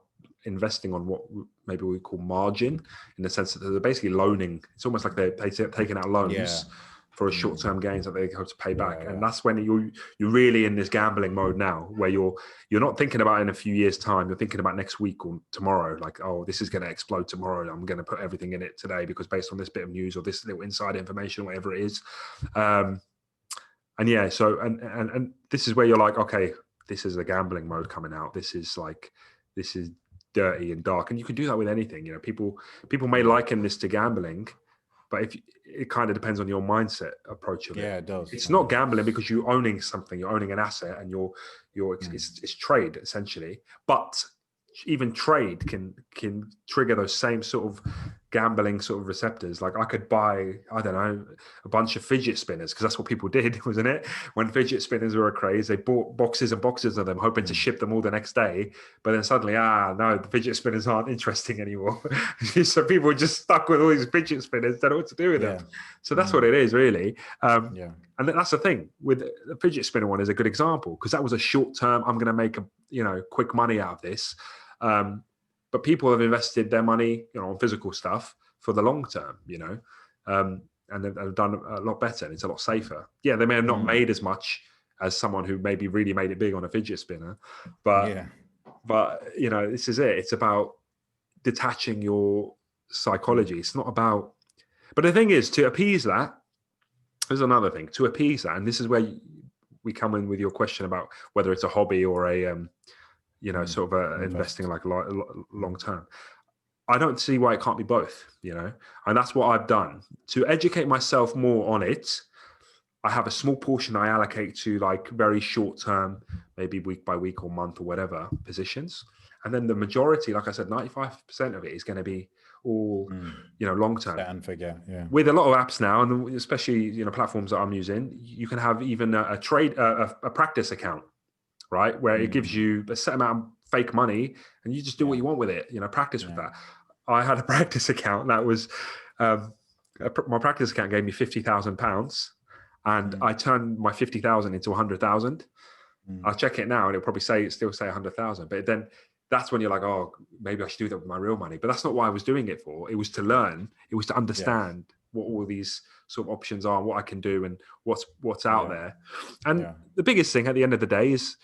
investing on what maybe we call margin, in the sense that they're basically loaning. It's almost like they're taking out loans for a short-term gains that they hope to pay back. And that's when you're really in this gambling mode now, where you're not thinking about in a few years' time. You're thinking about next week or tomorrow. Like, oh, this is going to explode tomorrow. I'm going to put everything in it today because based on this bit of news or this little inside information, whatever it is. And yeah, so and this is where you're like, okay, this is the gambling mode coming out. This is dirty and dark, and you can do that with anything. You know, people may liken this to gambling, but it kind of depends on your mindset approach of it. Yeah, it does. It's not gambling because you're owning something, you're owning an asset, and it's trade essentially. But even trade can trigger those same sort of gambling sort of receptors. Like I could buy, I don't know, a bunch of fidget spinners, because that's what people did, wasn't it? When fidget spinners were a craze, they bought boxes and boxes of them, hoping to ship them all the next day. But then suddenly, no, the fidget spinners aren't interesting anymore. So people were just stuck with all these fidget spinners, don't know what to do with them. So that's what it is, really. And that's the thing with the fidget spinner one is a good example, because that was a short term, I'm going to make quick money out of this. But people have invested their money, on physical stuff for the long term, and they've done a lot better, and it's a lot safer. Yeah, they may have not made as much as someone who maybe really made it big on a fidget spinner, but this is it. It's about detaching your psychology. It's not about. But the thing is, to appease that, there's another thing. To appease that, and this is where we come in with your question about whether it's a hobby or a sort of investing like long term. I don't see why it can't be both, and that's what I've done to educate myself more on it. I have a small portion I allocate to like very short term, maybe week by week or month or whatever positions. And then the majority, like I said, 95% of it is going to be all, long term. Set and forget, With a lot of apps now, and especially, platforms that I'm using, you can have even a practice account, right? Where it gives you a set amount of fake money and you just do what you want with it, practice with that. I had a practice account that was, my practice account gave me £50,000 and I turned my 50,000 into 100,000. I'll check it now and it'll probably still say 100,000. But then that's when you're like, oh, maybe I should do that with my real money. But that's not what I was doing it for. It was to learn. It was to understand what all these sort of options are and what I can do and what's out there. And the biggest thing at the end of the day is,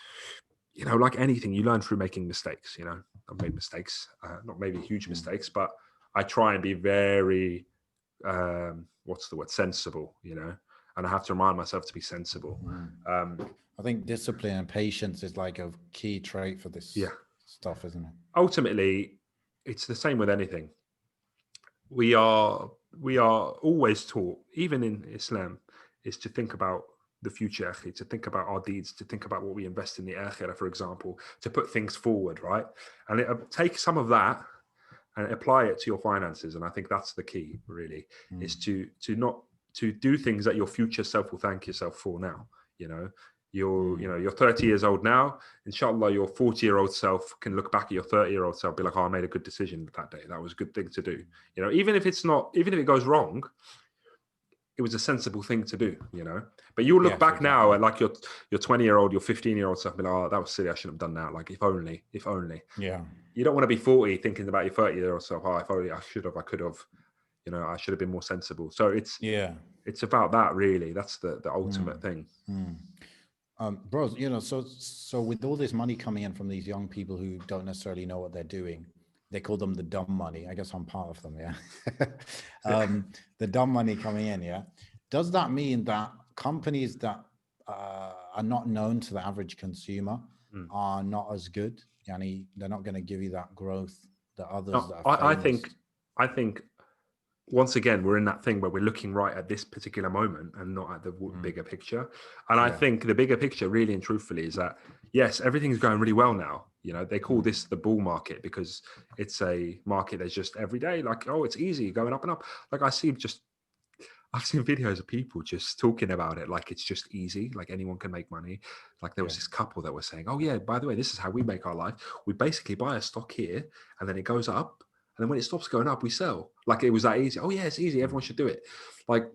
like anything, you learn through making mistakes. I've made mistakes, not maybe huge mistakes, but I try and be very, sensible, and I have to remind myself to be sensible. I think discipline and patience is like a key trait for this stuff, isn't it? Ultimately, it's the same with anything. We are always taught, even in Islam, is to think about the future, to think about our deeds, to think about what we invest in the akhirah, for example, to put things forward, right? And take some of that and apply it to your finances. And I think that's the key, really, is to do things that your future self will thank yourself for now. You're 30 years old now. Inshallah, your 40-year-old self can look back at your 30-year-old self, be like, oh, I made a good decision that day. That was a good thing to do. Even if it goes wrong, it was a sensible thing to do, But you'll look back now at like your 20-year-old, your 15-year-old self, be like, oh, that was silly. I shouldn't have done that. Like, if only. Yeah. You don't want to be 40 thinking about your 30-year-old self. Oh, if only I should have, I could have, I should have been more sensible. So it's about that, really. That's the ultimate thing. Bros, so with all this money coming in from these young people who don't necessarily know what they're doing, they call them the dumb money. I guess I'm part of them, yeah. The dumb money coming in, yeah. Does that mean that companies that are not known to the average consumer are not as good? Yani, they're not going to give you that growth that others No, that are I famous. think once again, we're in that thing where we're looking right at this particular moment and not at the bigger picture. And I think the bigger picture, really and truthfully, is that, yes, everything's going really well now. They call this the bull market because it's a market that's just every day, like, oh, it's easy, going up and up. Like I've seen videos of people just talking about it like it's just easy, like anyone can make money. Like there was this couple that was saying, oh yeah, by the way, this is how we make our life. We basically buy a stock here and then it goes up. And then when it stops going up, we sell. Like it was that easy. Oh yeah, it's easy. Everyone should do it. Like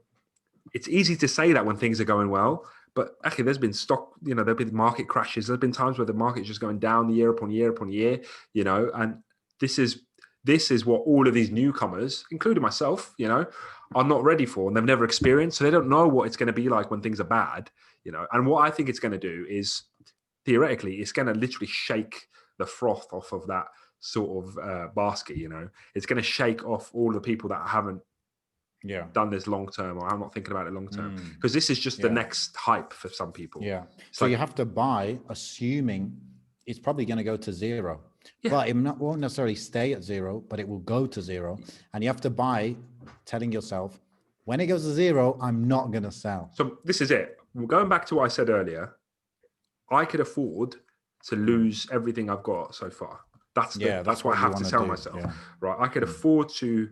it's easy to say that when things are going well, but actually there's been there've been market crashes. There's been times where the market's just going down year upon year upon year, and this is what all of these newcomers, including myself, are not ready for and they've never experienced. So they don't know what it's going to be like when things are bad, and what I think it's going to do is theoretically, it's going to literally shake the froth off of that sort of basket. It's going to shake off all the people that haven't done this long term, or I'm not thinking about it long term, because this is just the next hype for some people. So you have to buy assuming it's probably going to go to zero, but it won't necessarily stay at zero, but it will go to zero. And you have to buy telling yourself, when it goes to zero, I'm not going to sell. So this is it. Going back to what I said earlier, I could afford to lose everything I've got so far. That's what I have to tell myself, right? I could afford to,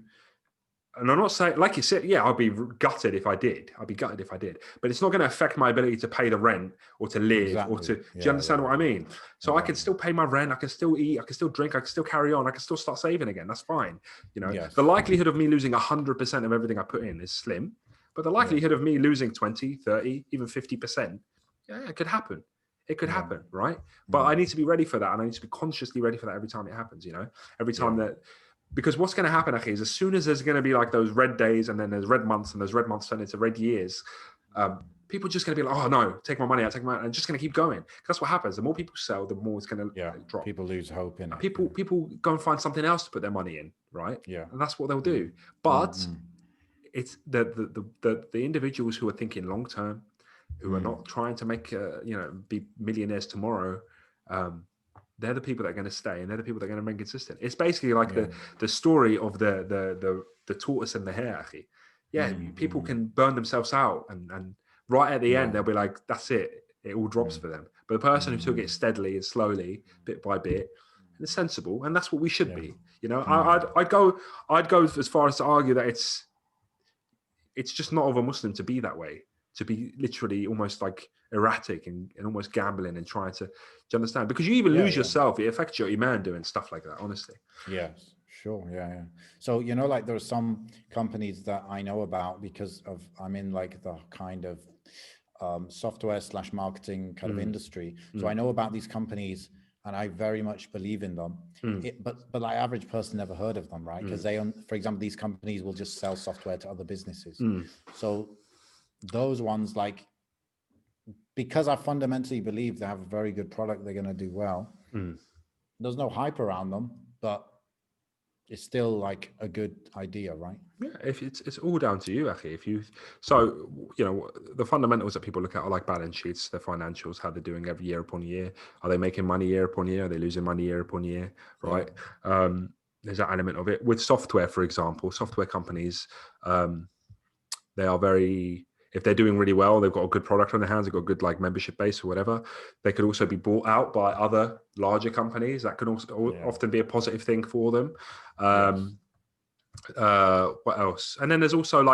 and I'm not saying, like you said, I'd be gutted if I did. I'd be gutted if I did, but it's not going to affect my ability to pay the rent or to live or to, do you understand what I mean? So I can still pay my rent. I can still eat. I can still drink. I can still carry on. I can still start saving again. That's fine. The likelihood of me losing 100% of everything I put in is slim, but the likelihood of me losing 20, 30, even 50%, it could happen. It could happen, right? But I need to be ready for that. And I need to be consciously ready for that every time it happens, every time that, because what's going to happen, Aki, is as soon as there's going to be like those red days and then there's red months and those red months turn into red years, people are just going to be like, oh no, take my money out, and just going to keep going. That's what happens. The more people sell, the more it's going to drop. People lose hope in it. People go and find something else to put their money in, right? And that's what they'll do. But it's the individuals who are thinking long term, who are not trying to make be millionaires tomorrow, they're the people that are going to stay, and they're the people that are going to remain consistent. It's basically like the story of the tortoise and the hare. People can burn themselves out, and right at the end they'll be like, that's it all drops for them. But the person who took it steadily and slowly, bit by bit, and it's sensible, and that's what we should be. I'd go as far as to argue that it's just not of a Muslim to be that way, to be literally almost like erratic and almost gambling and trying to, do you understand? Because you even lose yourself. It affects your iman doing stuff like that, honestly. Yes, sure. Yeah. So, like there are some companies that I know about because I'm in like the kind of software / marketing kind of industry. So I know about these companies and I very much believe in them. But the average person never heard of them, right? Because for example, these companies will just sell software to other businesses. So those ones, like, because I fundamentally believe they have a very good product, they're going to do well. There's no hype around them, but it's still like a good idea, right? Yeah, if it's all down to you, Aki. The fundamentals that people look at are like balance sheets, their financials, how they're doing every year upon year. Are they making money year upon year? Are they losing money year upon year? Right. There's that element of it. With software, for example, software companies, they are very, if they're doing really well, they've got a good product on their hands, they've got a good like membership base or whatever, they could also be bought out by other larger companies. That can also often be a positive thing for them. What else? And then there's also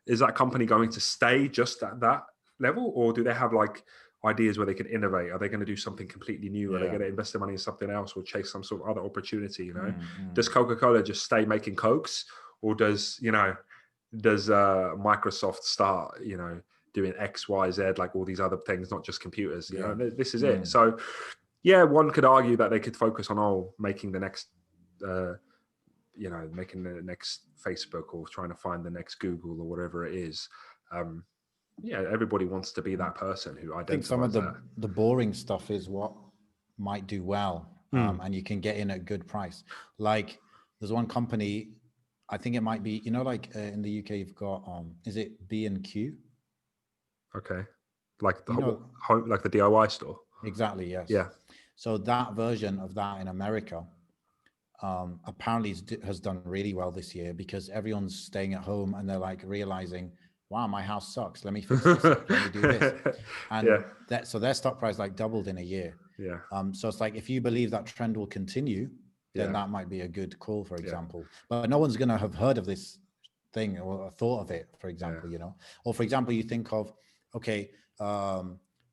is that company going to stay just at that level, or do they have like, ideas where they can innovate? Are they going to do something completely new? Are they Yeah. going to invest their money in something else or chase some sort of other opportunity? You know, Mm. does Coca-Cola just stay making Cokes, or does Microsoft start, doing X, Y, Z, like all these other things, not just computers? You know, this is it. So, yeah, one could argue that they could focus on making the next, making the next Facebook, or trying to find the next Google, or whatever it is. Yeah, everybody wants to be that person who identifies I think some of that. the boring stuff is what might do well, and you can get in at good price. Like there's one company, I think it might be, like in the UK you've got, is it B&Q? Okay, like the home, like the DIY store. Exactly, yes. Yeah. So that version of that in America, apparently has done really well this year, because everyone's staying at home and they're like realizing, wow, my house sucks. Let me fix this up. Let me do this. And so their stock price like doubled in a year. Yeah. So it's like, if you believe that trend will continue, then that might be a good call, for example. But no one's going to have heard of this thing or thought of it, for example, or for example, you think of, okay,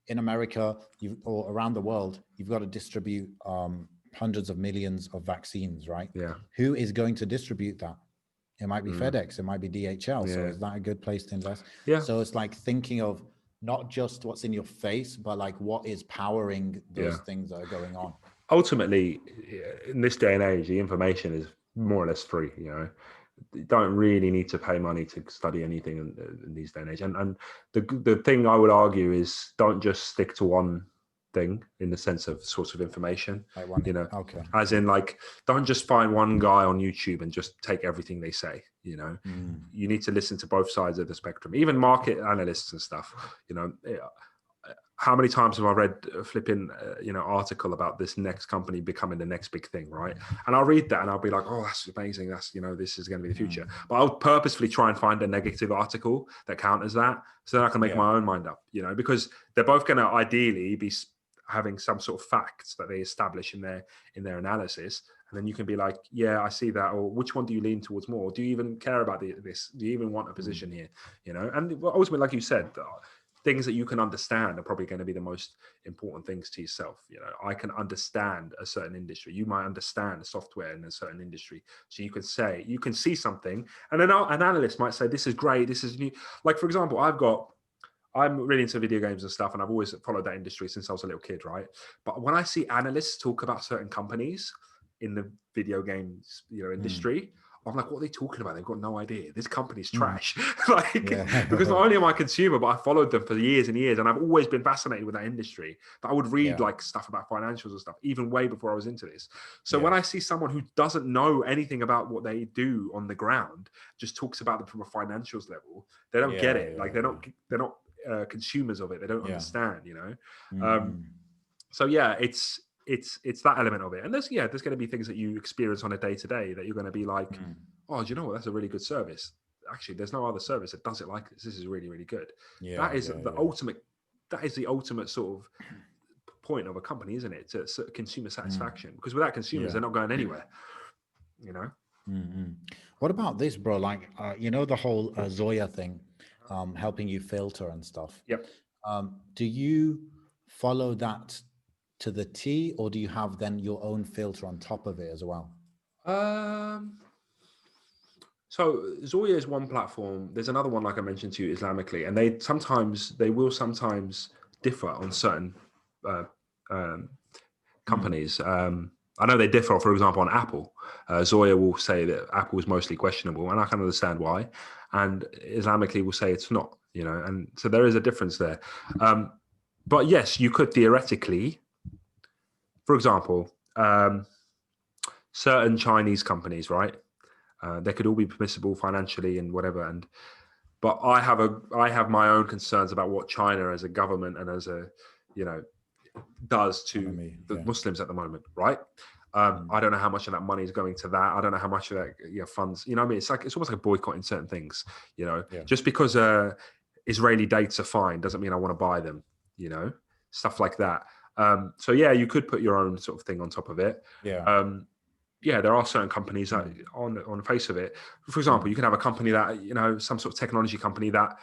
in America, or around the world, you've got to distribute hundreds of millions of vaccines, right? Yeah. Who is going to distribute that? It might be FedEx, it might be DHL. So is that a good place to invest? Yeah. So it's like thinking of not just what's in your face, but like what is powering those things that are going on. Ultimately, in this day and age, the information is more or less free. You don't really need to pay money to study anything in these day and age. And the thing I would argue is, don't just stick to one thing in the sense of source of information, like one, as in, like, don't just find one guy on YouTube and just take everything they say. You need to listen to both sides of the spectrum, even market analysts and stuff. How many times have I read a flipping, article about this next company becoming the next big thing, right? And I'll read that and I'll be like, oh, that's amazing. That's, this is going to be the future. But I'll purposefully try and find a negative article that counters that, so that I can make my own mind up, because they're both going to ideally be having some sort of facts that they establish in their analysis. And then you can be like, yeah, I see that. Or which one do you lean towards more? Do you even care about this? Do you even want a position here? And ultimately, like you said, things that you can understand are probably going to be the most important things to yourself. I can understand a certain industry. You might understand software in a certain industry. So you can see something, and then an analyst might say, this is great. This is new. Like, for example, I'm really into video games and stuff, and I've always followed that industry since I was a little kid, right? But when I see analysts talk about certain companies in the video games, industry, I'm like, what are they talking about? They've got no idea. This company's trash. Because not only am I a consumer, but I followed them for years and years, and I've always been fascinated with that industry. But I would read like stuff about financials and stuff, even way before I was into this. So when I see someone who doesn't know anything about what they do on the ground, just talks about them from a financials level, they don't get it. They're not consumers of it. They don't understand. So it's that element of it. And there's going to be things that you experience on a day to day that you're going to be like, oh, do you know what? That's a really good service. Actually, there's no other service that does it like this. This is really, really good. That is the ultimate sort of point of a company, isn't it? To consumer satisfaction. Because without consumers, they're not going anywhere. What about this, bro? Like, the whole Zoya thing, helping you filter and stuff. Yep. Do you follow that to the T, or do you have then your own filter on top of it as well? So Zoya is one platform. There's another one, like I mentioned to you, Islamically, and they will sometimes differ on certain companies. I know they differ, for example, on Apple. Zoya will say that Apple is mostly questionable, and I can understand why. And Islamically will say it's not, and so there is a difference there. But yes, you could theoretically, for example, certain Chinese companies, right? They could all be permissible financially and whatever. But I have my own concerns about what China as a government and as a, does to the Muslims at the moment, right? I don't know how much of that money is going to that. I don't know how much of that funds. What I mean? It's almost like a boycott in certain things. Just because Israeli dates are fine doesn't mean I want to buy them. Stuff like that. So you could put your own sort of thing on top of it. There are certain companies that on the face of it, for example, you can have a company that, some sort of technology company that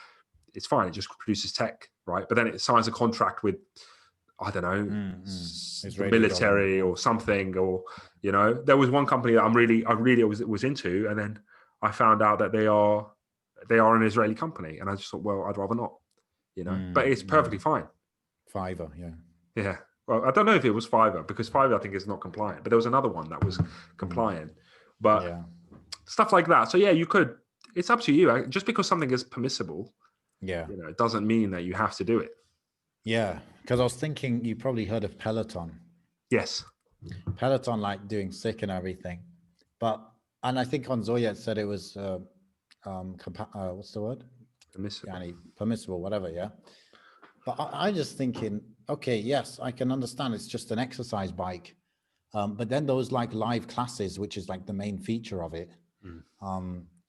it's fine. It just produces tech, right? But then it signs a contract with, I don't know, the Israeli military government. or something, or there was one company that I really was into, and then I found out that they are an Israeli company, and I just thought, well, I'd rather not, But it's perfectly fine. Fiverr, yeah. Yeah. Well, I don't know if it was Fiverr, because Fiverr I think is not compliant, but there was another one that was compliant. But stuff like that. So yeah, you could. It's up to you. Just because something is permissible, it doesn't mean that you have to do it. Yeah, because I was thinking you probably heard of Peloton. Yes. Peloton, like doing sick and everything, and I think on Zoya it said it was what's the word? Permissible. Permissible, whatever. Yeah. But I just thinking, okay, yes, I can understand it's just an exercise bike. But then those like live classes, which is like the main feature of it,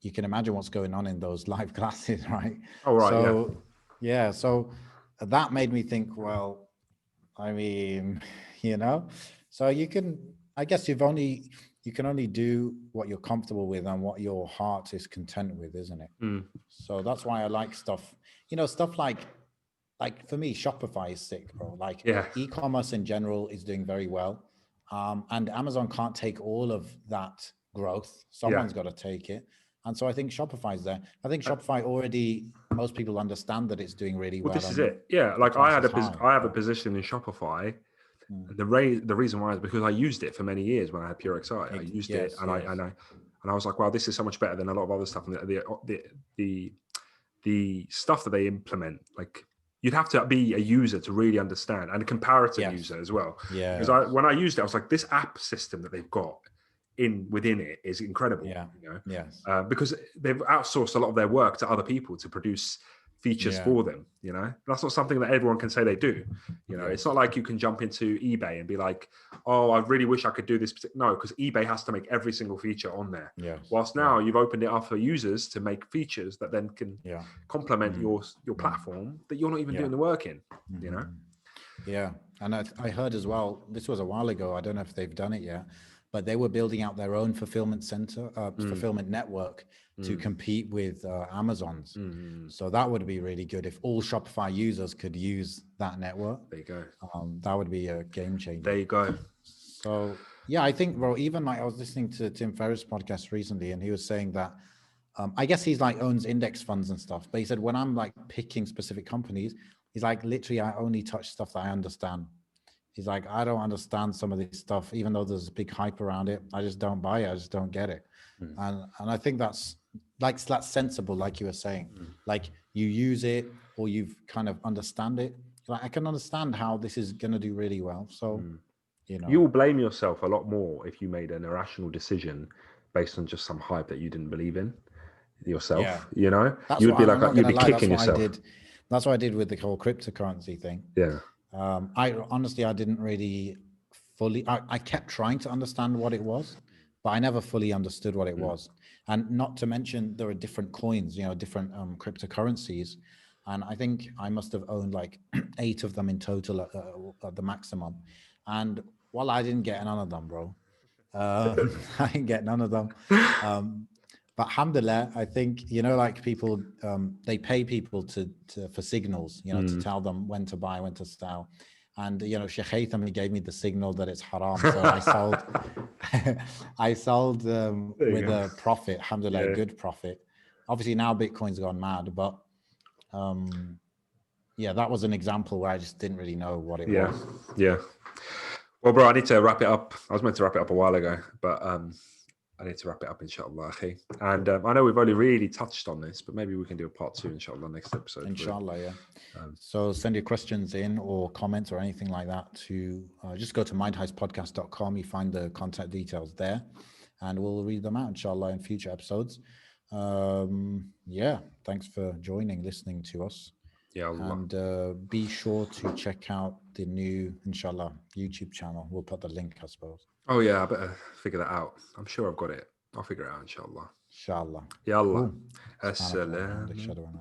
you can imagine what's going on in those live classes, right? Oh, right. So, yeah. So that made me think, well, I mean, so I guess you can only do what you're comfortable with and what your heart is content with, isn't it? So that's why I like stuff, stuff like for me, Shopify is sick, bro. Like e-commerce in general is doing very well. And Amazon can't take all of that growth. Someone's got to take it. And so I think Shopify's there. I think Shopify already, most people understand that it's doing really well. Well, this is it. Yeah. Like I have a position in Shopify. The reason why is because I used it for many years when I had PureXI. I used it and I was like, wow, this is so much better than a lot of other stuff. And the stuff that they implement, like you'd have to be a user to really understand, and a comparative user as well. Yeah. Because when I used it, I was like, this app system that they've got within it is incredible. Yeah. Yes. Because they've outsourced a lot of their work to other people to produce features for them. That's not something that everyone can say they do. It's not like you can jump into eBay and be like, oh, I really wish I could do this. No, because eBay has to make every single feature on there. Whilst now you've opened it up for users to make features that then can complement your platform that you're not even doing the work in. Yeah. And I heard as well, this was a while ago, I don't know if they've done it yet, but they were building out their own fulfillment center, fulfillment network to compete with Amazon's. So that would be really good if all Shopify users could use that network. There you go. That would be a game changer. There you go. So yeah, I think, bro, even like I was listening to Tim Ferriss' podcast recently, and he was saying that I guess he's like owns index funds and stuff, but he said when I'm like picking specific companies, he's like, literally, I only touch stuff that I understand. He's like, I don't understand some of this stuff, even though there's a big hype around it. I just don't buy it. I just don't get it. And I think that's sensible, like you were saying. Like you use it or you've kind of understand it. Like I can understand how this is going to do really well. So, you will blame yourself a lot more if you made an irrational decision based on just some hype that you didn't believe in yourself. That's you'd be like, you'd be kicking yourself. That's what I did with the whole cryptocurrency thing. Yeah. I honestly, I didn't really fully, I kept trying to understand what it was, but I never fully understood what it was. And not to mention there are different coins, different cryptocurrencies. And I think I must have owned like 8 of them in total at the maximum. And I didn't get none of them, bro. I didn't get none of them. But alhamdulillah, I think, like people, they pay people for signals, to tell them when to buy, when to sell. And, Sheikh Haytham, he gave me the signal that it's haram. So I sold with a profit, alhamdulillah, good profit. Obviously now Bitcoin's gone mad, but that was an example where I just didn't really know what it was. Yeah. Well, bro, I need to wrap it up. I was meant to wrap it up a while ago, but I need to wrap it up, inshallah. And I know we've only really touched on this, but maybe we can do a part 2, inshallah, next episode. Inshallah, yeah. So send your questions in or comments or anything like that to just go to mindheistpodcast.com. You find the contact details there, and we'll read them out, inshallah, in future episodes. Thanks for listening to us. Yeah, Allah. And be sure to check out the new, inshallah, YouTube channel. We'll put the link, I suppose. Oh, yeah, I better figure that out. I'm sure I've got it. I'll figure it out, inshallah. Inshallah. Ya Allah. Assalamu alaikum.